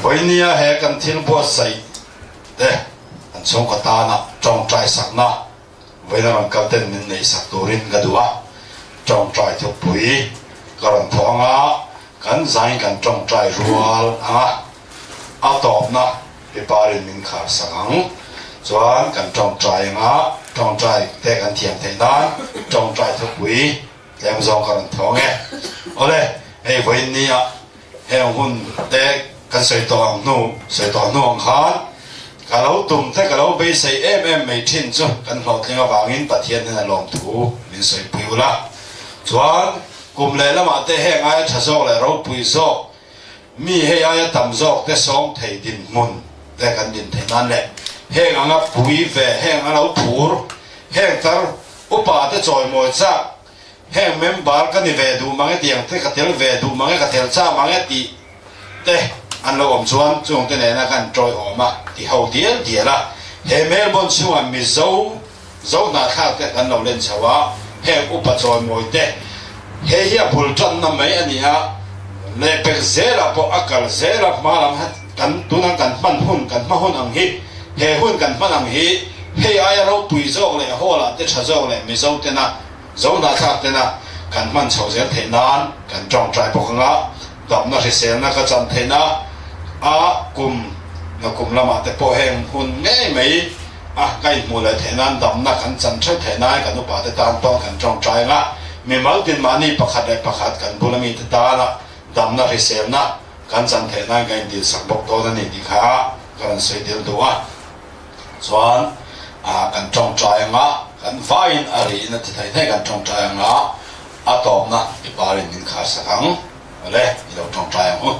วันนี้เฮกันทิ้งบัวใส่เด้อันสงกตานะจงใจสักนะวันนี้มันกันเต้นในสักตัวรินกันดูอ่ะจงใจทุกปุยกันท้องอ่ะกันใจกันจงใจรัวอ่ะเอาตอบนะไปปารินมินขาสังส่วนกันจงใจอ่ะจงใจเตะกันเทียมเทนั้นจงใจทุกปุยแรงจงกันท้องไงเอาเลยไอ้วันนี้อ่ะเฮหุ่นเตะกันสวยตัวนู่งขันกันเราตุ่มแต่กันเราไปใส่ไม่ทิ้งจ้ะกันหลอดเลี้ยงวางอินปะเทียนในลมถูมินสวยปิวละส่วนกลุ่มเลยละมาเตะแห้งไอ้ชะโซกเลยเราปุยโซกมีให้ไอ้ต่ำโซกแต่สองเทดินมุนแต่กันดินเทนั้นแหละแห้งอ่ะปุยเวแห้งอ่ะเราถูแห้งตาอุปาเตจอยมวยจ้าแห้งเมมบาร์กันนี่เวดูมังเอตียงเตะกระเทลเวดูมังเอกระเทลจ้ามังเอตีเตะอันเราอมชวนจงเตเนี่ยนะกันจอยออกมาที่เขาเดียละเฮเมลบนชวนมีโซ่หน้าข้าวแต่กันเราเล่นชาวะเฮอุปจอยมวยเตะเฮียบุลจันน้ำไม่อันนี้ฮะเนเปกเซลาพออักลเซลามาลำกันตัวนั้นกันปั้นหุ่นกันมาหุ่นอังฮีเฮหุ่นกันปั้นอังฮีเฮียเราปุยโซ่เลยหัวละเตะชาโซ่เลยมีโซ่เตนะโซ่หน้าข้าวเตนะกันมันชาวเสียเทนานกันจงใจพวกงะดับนักเสียนักจันเทนะกุมนักกุมละมาแต่พอแห่งหุ่นง่ายไหมใกล้หมู่เลยเทนันดับนักกันจันใช้เทนายกันอุปาเตตามต้องกันจงใจงะมีมาดินมานี่ประคัดได้ประคัดกันบุญมีตาละดับนักเสียนะกันจันเทนายกันดีสักบอกตัวนั้นดีค่ะกันสวยเดียวตัวส่วนกันจงใจงะกันฟ้าอินอะไรนั่นที่ไทยให้กันจงใจงะตอบนะอีบารินินขาสักครั้งอะไรเราจงใจงะ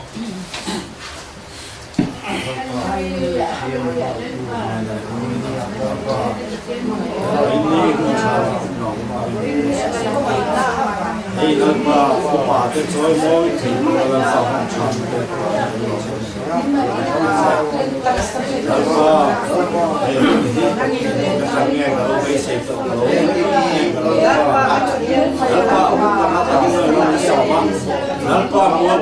นี่นั่นว่าป่าจะช่วยมองถึงเราสองชั้นแล้วก็ไอ้ที่จะทำไงกับเราไปเสพกับเราแล้วก็มาทำเงินสองแล้วก็ม้วน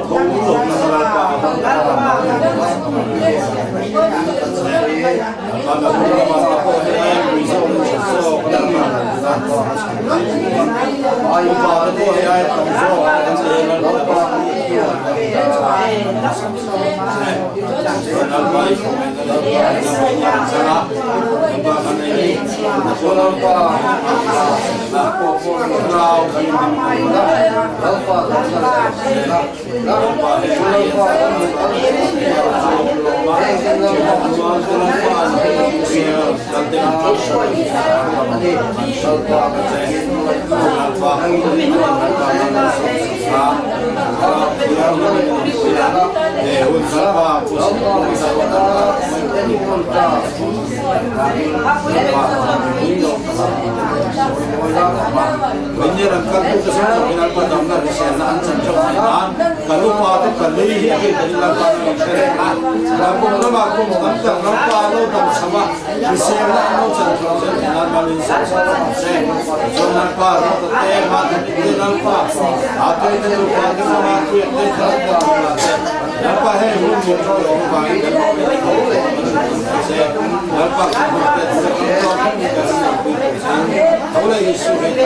Menyeran kalau kesana final pada benar disana ancan coba kalau pada kali ini dari lapan orang lalu nama aku mengatakan nampak lo dan sama disana lo cantik dengan malin saya nampak lo tema itu nampak apa itu pada nama aku yang nampak hai umur orang baik saya nampak Kalau isu kita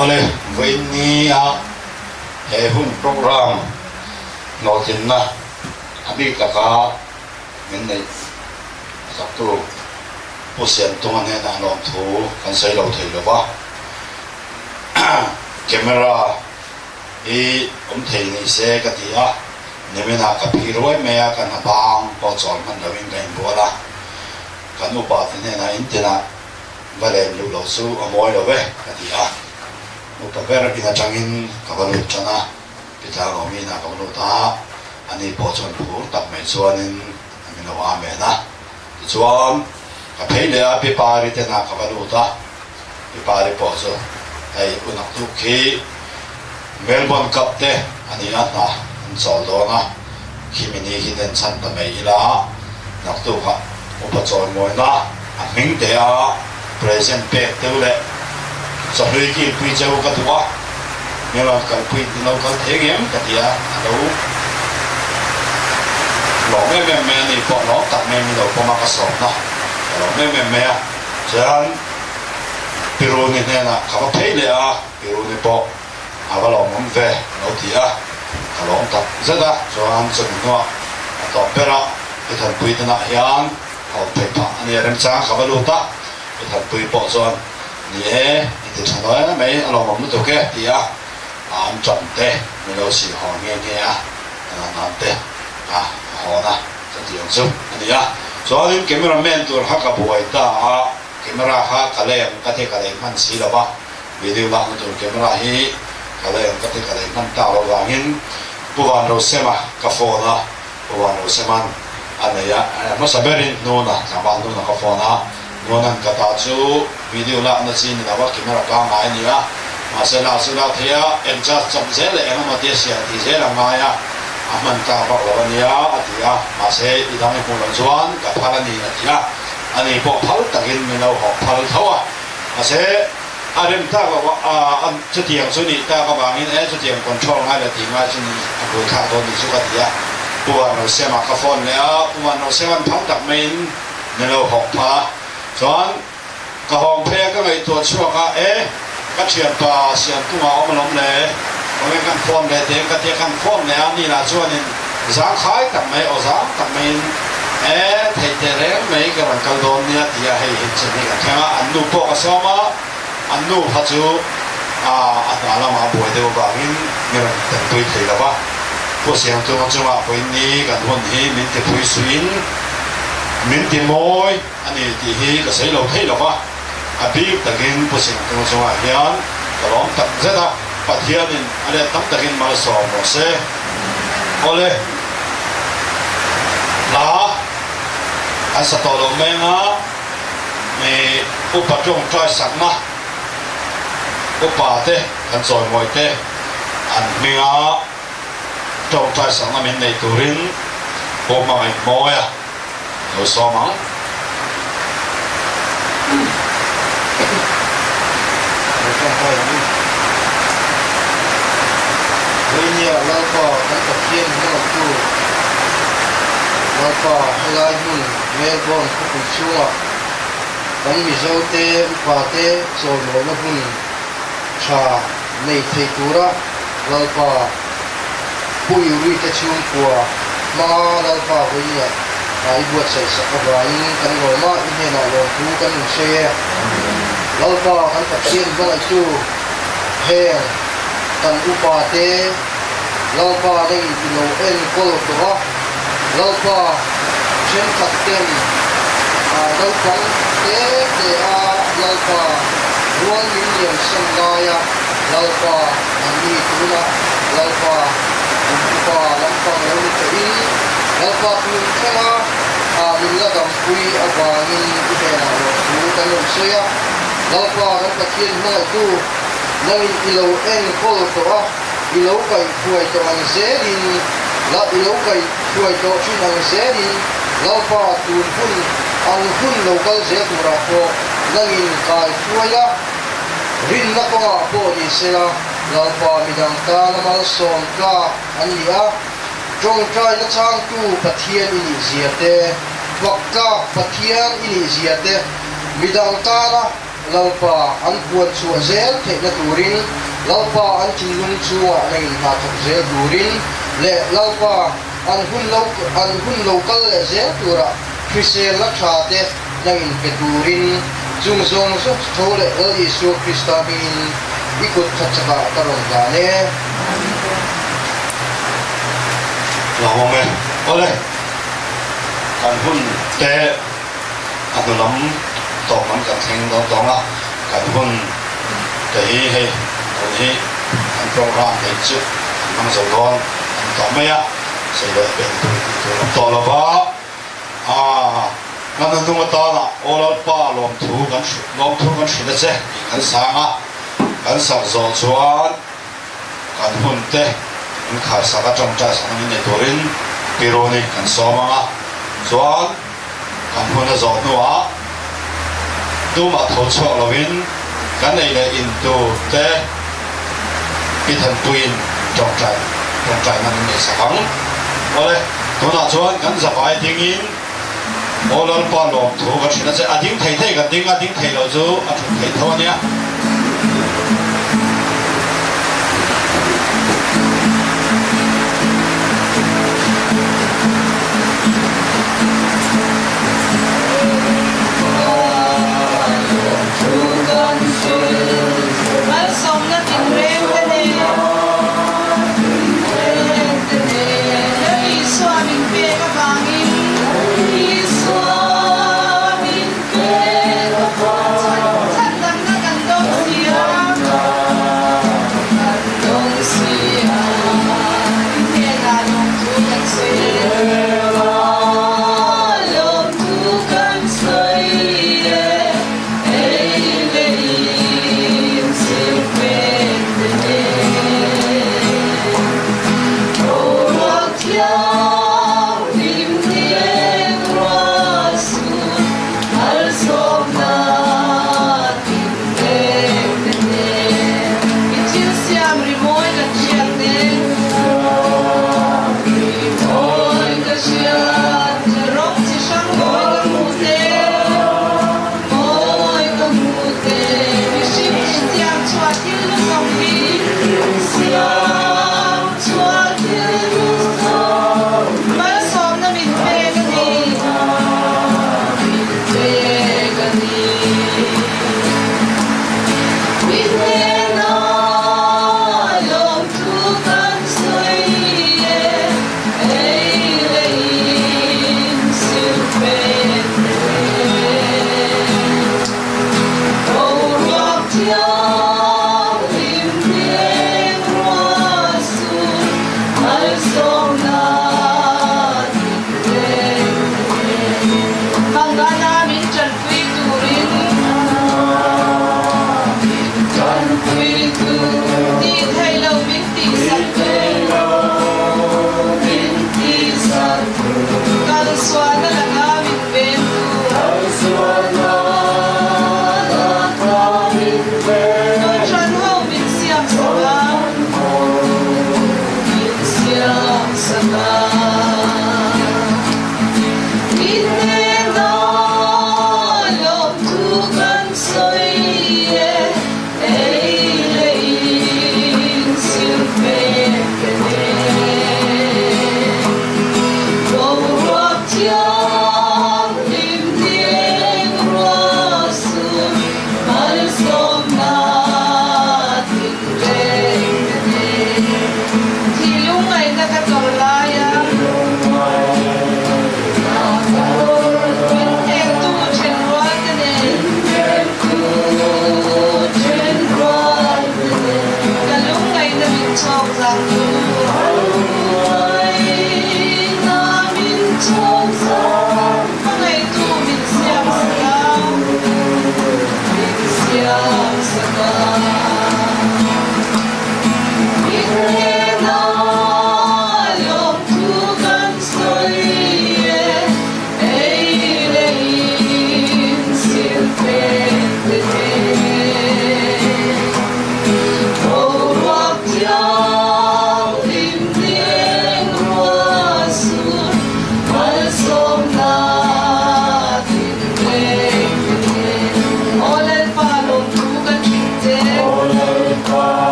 oleh ini hun program notin na abi kaka ini satu pusian tuhan yang nak nom tu kan saya lau thei lo ba kamera thei ni se ka dia ni mena ka pi roi me ya kan bang po chol man da win gain bo la kan upa tin na intena valen lu lo su amoi lo ve ka dia upa vera pina changin ka balu chana pita go mi na ka balu ta ani po chon pu tak me chuanin ami no wa me na chuan ka phei le a pi pari te na ka balu ta pi pari po so ai unak tu ki Melbourne Cup te ani na an chol do na khimini hi den chan ta mai ila nak tu kha upa chon moi na a ming te a present pe te le so hlui ki pui cheu ka tuwa mela ka pui no ka thegem ka tia alo lo me ni po lo tak me mi lo po ma ka so na lo me a chan piru ni nè na khá thấy lẽ piru ni bộ cái lòng ông về lâu thì cái lòng tập rất là cho anh chừng nữa tập bé ra cái thằng quý tên là hiền họ phải phá anh em sáng khá luôn ta cái thằng quý bộ rồi nè thì thằng nói mấy lòng ông nó thuộc cái thì anh chuẩn thế mình đâu chỉ họ nghe làm thế họ na rất nhiều giúp anh cho nên cameraman tôi hát cả buổi ta camera hát cái này cái mình xí là ba video làm tôi camera hi cái này mình tạo ra vàng bukan đâu xem cái phone bukan đâu xem anh này nó sẽ berin nona kapan nona cái phone nona cái ta chú video làm nó xin là bắt camera bang ai nè mà sẽ là thế em chắc chậm dễ lệ nó mà tiếc xia thì dễ là ngay mình ta bắt đầu nè thì mà sẽ đi làm cái công chuyện cái phá là thì anh ấy bỏ phá tất nhiên mình đâu học phá thấu mà sẽ anh ta có anh chút tiền số này ta có bằng cái chút tiền control hay là tiền ngay chút người khác thôi thì chút cái gì bukan nó xem cái phone này bukan nó xem phá đặc mình mình đâu học phá cho cái hòm phê cái ngày tuần trước cái chuyện bà chuyện tung áo mà lắm này còn cái phone này thì cái phone này anh là cho nên giá khái đặc mấy ở giá đặc mình thầy đấy mấy cái bằng câu đồn nha thì hay hiện trên này cái anh nuôi bộ cái sao mà anh nuôi phát chú anh làm mà buổi đầu vào mình từng tuổi thì là ba bữa sáng tôi ăn chung với ní cái vấn đề mình thì tuổi xuyên mình thì môi anh ấy thì cái sấy lâu thấy là ba biết tất nhiên bữa sáng tôi ăn chung hiền cái lắm tập rất là bắt hiền nên anh ấy tập tất nhiên mà sổ một xe oleh là anh sẽ tạo được mấy mình upa trong trai sáng na upa thế anh rồi ngồi thế anh mình trong trai sáng na mình này tụi rin bộ mà mình mồi rồi sao mà
với nhiều lao cò các tập viên nó tu lao cò lai hun Melbourne khu vực chua bánh mì dâu tê và tê rồi nó hun trà này thầy tu ra lao cò bùi uri cái chung của mà lao cò với nhiều ai buat saya sekarang kan ngoma ini nak lalu kan saya lalu kan pasien bala itu he kan upate lalu lagi bilo en kol tu lalu chen katen lalu te lalu ruang million sendaya lalu ini tu lah lalu lampang lalu ini lalu pun kena mình là cầm quy ở và mình cái này là một số cái nội soi á lâu qua nó phát hiện nó là tu nơi lâu en cô tổ lâu cái tuổi tổ anh sẽ đi lâu cái tuổi tổ chuyên anh sẽ đi lâu qua tuần phun anh phun lâu cái sẽ tu ra cô nơi cái tuổi á rin nó có cô đi xe là lâu qua mình đang ta nó mà sống cả anh đi á trong trai nó sang tu phát hiện ini ziate wakka pathian ini ziate midang tara lalpa an puan chu zel the na turin lalpa an chinlung chu nei ha thak zel turin le lalpa an hun local le zel tura krisel la thate nangin ke turin chung zong so thole el isu kristamin ikut thachaka tarong dane
lòng mẹ ôi đây cần hun té anh lắm tổng anh cần thành tổng là cần hun để hay rồi anh program để chứ anh dầu con anh tổng mấy á sẽ được bên tôi làm to là ba anh đúng ta là ô là ba làm thu gần sự đấy anh sáng rồi chuan cần hun té anh khai sát trong trái sang mình này torin piro này cần xóa mà xóa cần hơn là giọt nữa tu mà thấu chuộc là vin cái này là in tu thế cái thần tuyên trong trái năng này sáng rồi tu nào chuan cần dập ai tiếng in ô lô pa lom thu cái chuyện đó sẽ ading thầy thầy cái ading thầy lâu chú ading thầy thôi nhá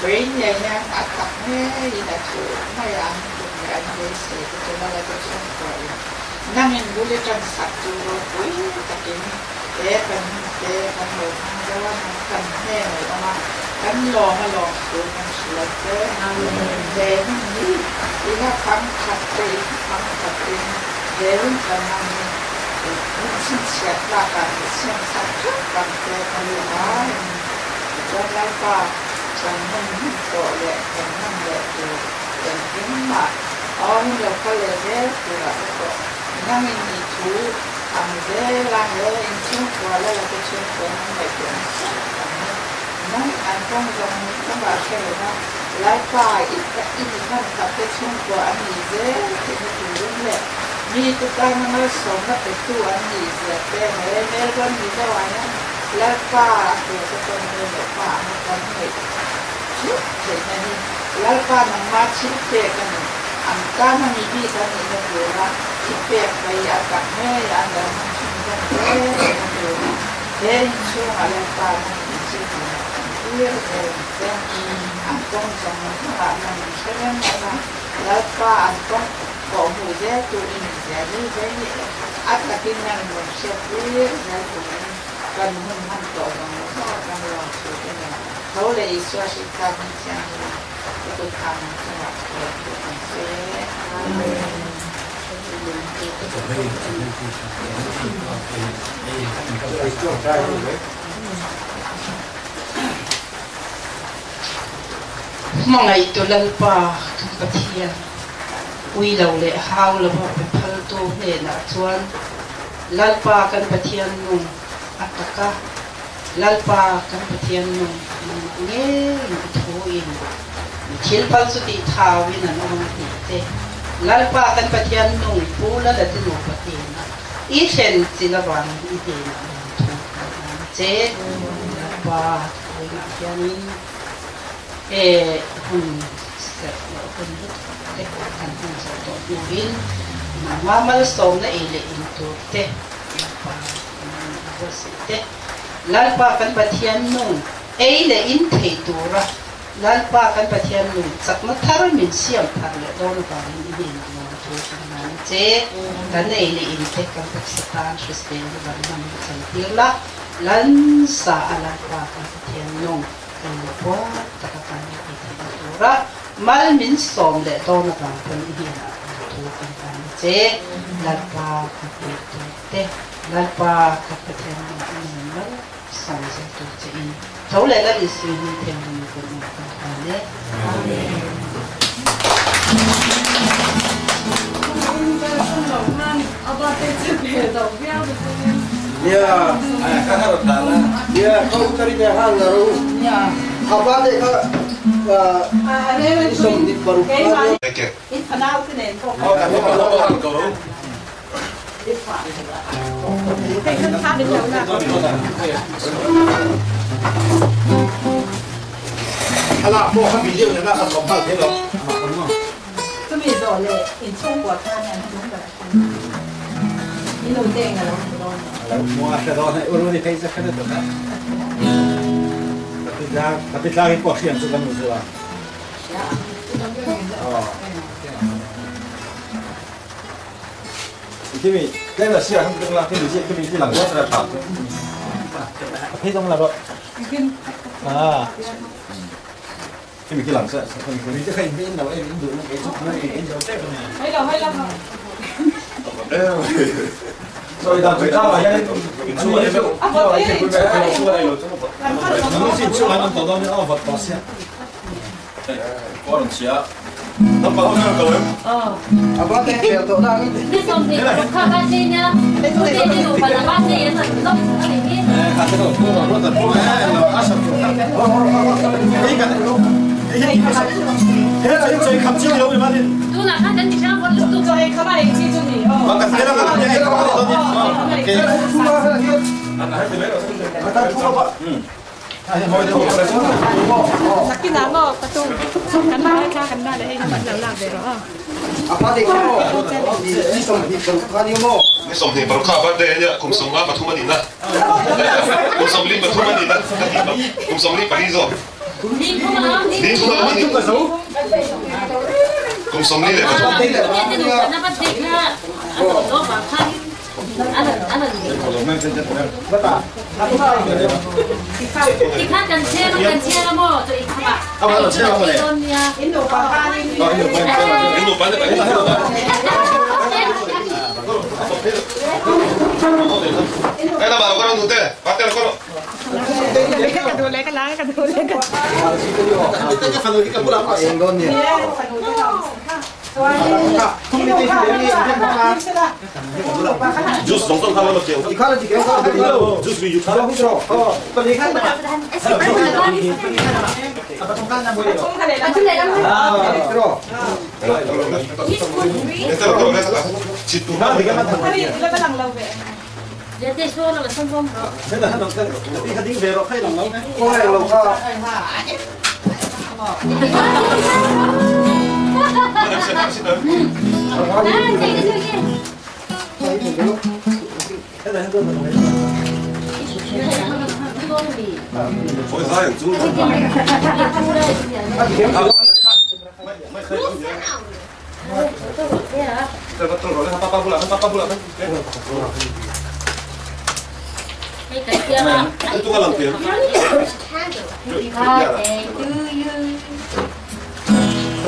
Bấy nhà nha cả tập nghe gì là sự hay là กันเลยเสียก็จะได้ก็ช่วยก่อนนั่งเห็นบุรีกันสักจูโร่ปุ้ยตะกี้กันหลงแล้วว่ากันแห้งเลยออกมากันหลอกมาหลอกตัวกันสวยเจ้าเด่นนี่ที่ว่าฟังขัดไปเด่นกันนั่นมันสิ้นเสียตากันเสียงสักกันเจ้ากันเลยนะจะได้ป่ะกันมันต่อเลยกันนั่นเลยตัวกันเก่งมากอ๋อเราก็เลยเด็กตัวละก็นั่งมีทูทำเด็กละเลยช่วงตัวแล้วเราก็ช่วงตัวนั่นแหละตัวนั่งอันต้องลงต้องแบบแค่ว่าไล่ป่าอีกนั่นกับเป็นช่วงตัวอันนี้เด็กที่มันอยู่รุ่นแหละมีตัวการมันสมกับเป็นตัวอันนี้เสียแต่ไหนแม่ก็มีได้ว่านะไล่ป่าตัวจะเป็นเรื่องป่ามันก็ไม่ชุดเห็นไหมนี่ไล่ป่ามันมาชิ้นเด็กกันอันการมันมีพี่กันนี่ก็คือว่าที่เปียกไปอากาศแห้งอันเดียวมันชิ้นกันเอ๊ะมันอยู่เด่นช่วงอะไรป่ามันมีชิ้นเรื่องเด่นอันต้องจังมันขาดมันใช่ไหมนะแล้วป่าอันต้องก่อหูเด็กตัวอินเดียนี่เด็กนี่อัตตะกินนั่นมันเชื่อเรื่องเด็กตัวนี้กันมันต่อกันก็กันลองช่วยกันเขาเลยช่วยกันทำอย่างนี้ก็ทำจังหวะเกิดขึ้นเสียมองไอ้ตัวลัลปาขึ้นปะเทียนอุ้ยเราเลยหาวเราพอไปพัลตัวเนี่ยนะส่วนลัลปากันปะเทียนนุ่มอัตตะกะลัลปากันปะเทียนนุ่มเงี้ยโถอินทิลพัลสุติทาวินันองค์ติเตลัลปากันปะเทียนนุ่มปูละเดติโนปะเทียนอีเช่นจิลวันอีเดนเจลัลปาวินันเทียนหุ่นเสร็จแล้วหุ่นเด็กกันหุ่นสดอยู่วินมามาลสมนะเอเลอินตัวเตปาก็สิเตลัลปากันปะเทียนนุ่งเอเลอินเทตัวระลัลปากันปะเทียนนุ่งสักมาทาร์มินเสียมทาร์เลโดนกันอินเดียนมาตัวนั้นเจกันเอเลอินเทกันปักสถานสุสเตนดูวันนั้นสันติละลันซาลัลปากันปะเทียนนุ่งLupa takkan itu tura mal min som le don kan kan ihina tu kan kan je lalpa itu te lalpa kapten mal som se tu je in tau le la isu ni te ni ko ni kan le
Ya, kan harus tanah. Ya, kau cari jalan lalu. Ya. Apa deh kak? Isom di baru.
Ini kenal kan itu.
Oh, kan kau. Kalau mau kan video ni nak sampai ke lo.
ก็มีโดนเลยอินช่วงปวดท่าเนี่ยมันแบบนี่เราเด้งอะเราโดน
Muakhirah urut ni kaisa kana tu kan. Tapi lagi porsian tu kan uzlah. Oh. Kimi, đây là xe không tương lai cái gì cái gì làm rất là thảm. Thấy không là rồi. À. Cái mình cái làm sẽ không có cái hay bên nào em được cái chút này cái dấu tép này. Hay là. Rồi đào tuổi thao là nhanh. Chú ấy chú ấy cái bé chú ấy rồi chú ấy. Nó chỉ chú ấy nó tao đó nó vật đó xe. Có đồng chí ạ. Tao bảo nó cầu em.
Apa teh biar tu dah.
Ini something bukan bacinya. Itu dia lupa nama dia nak stop hari ini.
Kasih tahu tu orang tu tu asal tu. Ini kan. Ini 저희 감지를 여기 많이.
누나 한 잔 드시나 봐.
또 저희 가만히 지준이.
아까 내가 그냥 가만히
Kata tu apa?
아니 뭐 이거 그래서.
Sakit nama patu. Kena kena dah ini macam nak bero.
Apa deh kau? Isom di baru kan ni mo.
ไม่สมเหตุปรากฏว่าเดี๋ยวเนี่ยคุมสงว่าปทุมนินะคุมสมลิปทุมนินะคุมสมลิปปารีโซ
Đi không mà
đi không mà đi cùng sống đi để mà
Anh nó bắt đi ha. Anh đó mà khai. Anh thì khác cần xe là mò cho ít mà.
Không phải là xe không này.
Indo pa ni.
Indo pa ni. Cái nào bảo con tụi bắt tay con.
Cái đồ lấy cái lá cái đồ lấy cái.
Cái phần này cái bữa làm gì con nhỉ?
Just don't have a look here.
Ikan lagi kan?
Just we you try.
Beli kan? Apa tongkat nak boleh? Terus.
Esta lo que es chitu.
Dia teh suara lah sombong.
Kita hendak tapi kadang berok kai lang lang. Kau yang lang ka.
Foi lá, tudo.
Cái kia là
Itu kan lampir.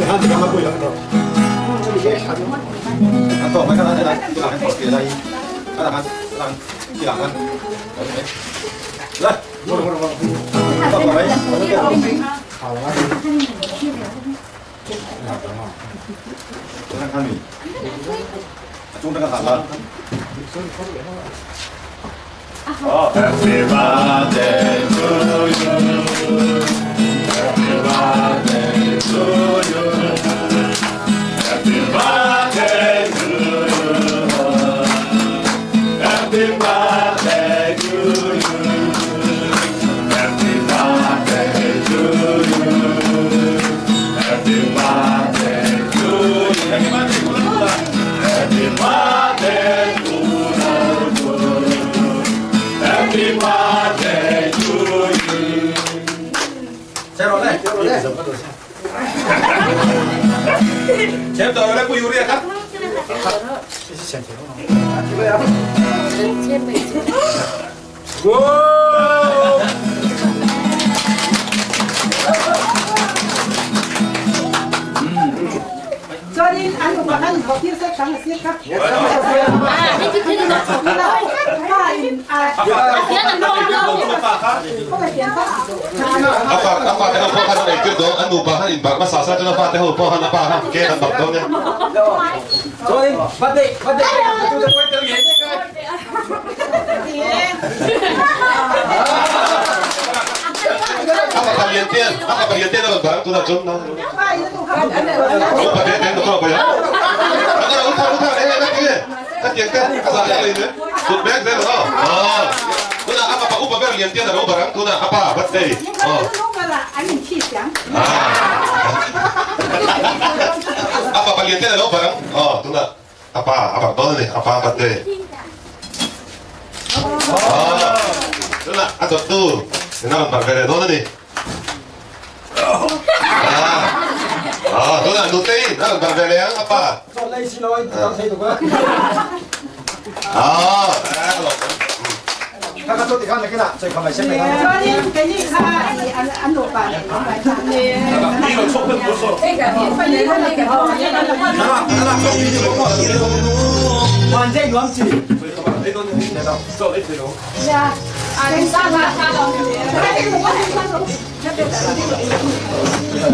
Nanti kamu boleh kan? Atau mereka nanti silakan kalau kita lagi, silakan silakan. Lah, boleh. Apa baik? Jangan kami. Chúng ta kan salah. Oh, happy birthday to you. Happy birthday to you. Happy birthday to you. Happy birthday to you. Happy birthday to you. Happy birthday to you. Happy birthday to you. Happy birthday to you.
Saya roleh. Saya tahu ada kuyu dia kan? Wow.
Sorry, anu bahkan hotel saya sangat siap.
itu kena nak.
Apa tengah pohan ada ikut dong, anu bahan imbak masa saya tengah tengah pohan apa kan? Kita tambah dongnya.
Sorry, batik. Itu dah kau terlihat kan?
Apa kalian dalam barang tu nak jom nak? Oh, pada tu apa ya? Ada utang, lagi ni. Kan yang kan asal ini. Tut bag dah oh. Kuna apa Pak Upa kalian dalam barang tu nak apa? Birthday. Oh. Apa kalian dalam barang? Oh, tu nak apa? Apa tahu ni? Apa birthday? Oh. Tu nak atau tu. Kenapa birthday tu ni? Tôi là nút tí, nó là về léo apa?
Con lấy xin lỗi, tao thấy được quá. Các tôi thì con này cái nào, rồi còn phải xem này.
Cái gì ha, ăn đồ bà này có phải ăn nè.
Đi vào chỗ hơn một số.
Phải lấy cái này cái hồ nhá.
Hoàn danh lắm chị. Đấy tôi nhìn thấy đâu, rồi đấy thôi.
Dạ. Anh sao mà sao đâu.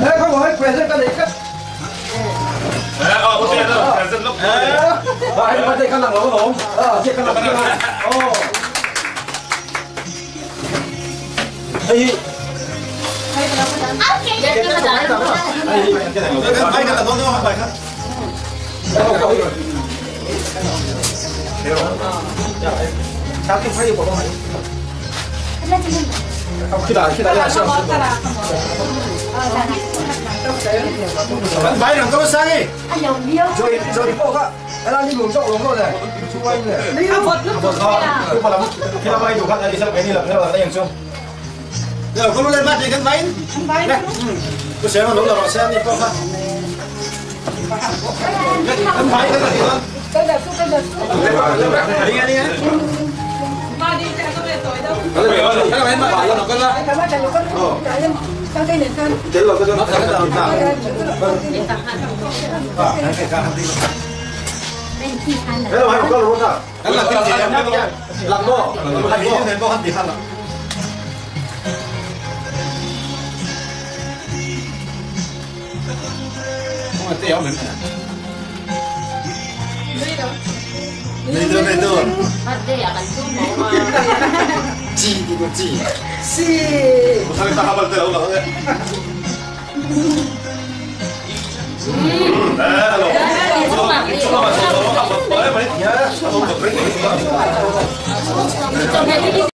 Đấy không có quyền lên cái này cắt.
Ok rồi, dân lúc.
Anh có thể khăn nặng lắm không? Chị khăn nặng kia này. Đây.
Dia kena dah.
Anh cái là con nó bài khác. Sao cái phải của con này? Khi đã là sao? Bãi đằng có sang đi. Rồi đi bộ cả. Anh đang đi luồng rộng lắm rồi này. Xung quanh này.
Đi học vật lúc
Không phải là khi nào bay đủ khăn đi sang cái đi làm thế là đây không? Giờ con lên bắt đi khăn váy.
váy.
Tôi sẽ mà đúng là họ xem đi con khăn.
Ada akan semua.
G itu G.
Si.
Bukan kita hafal terus ulang ya. Halo.
Semua.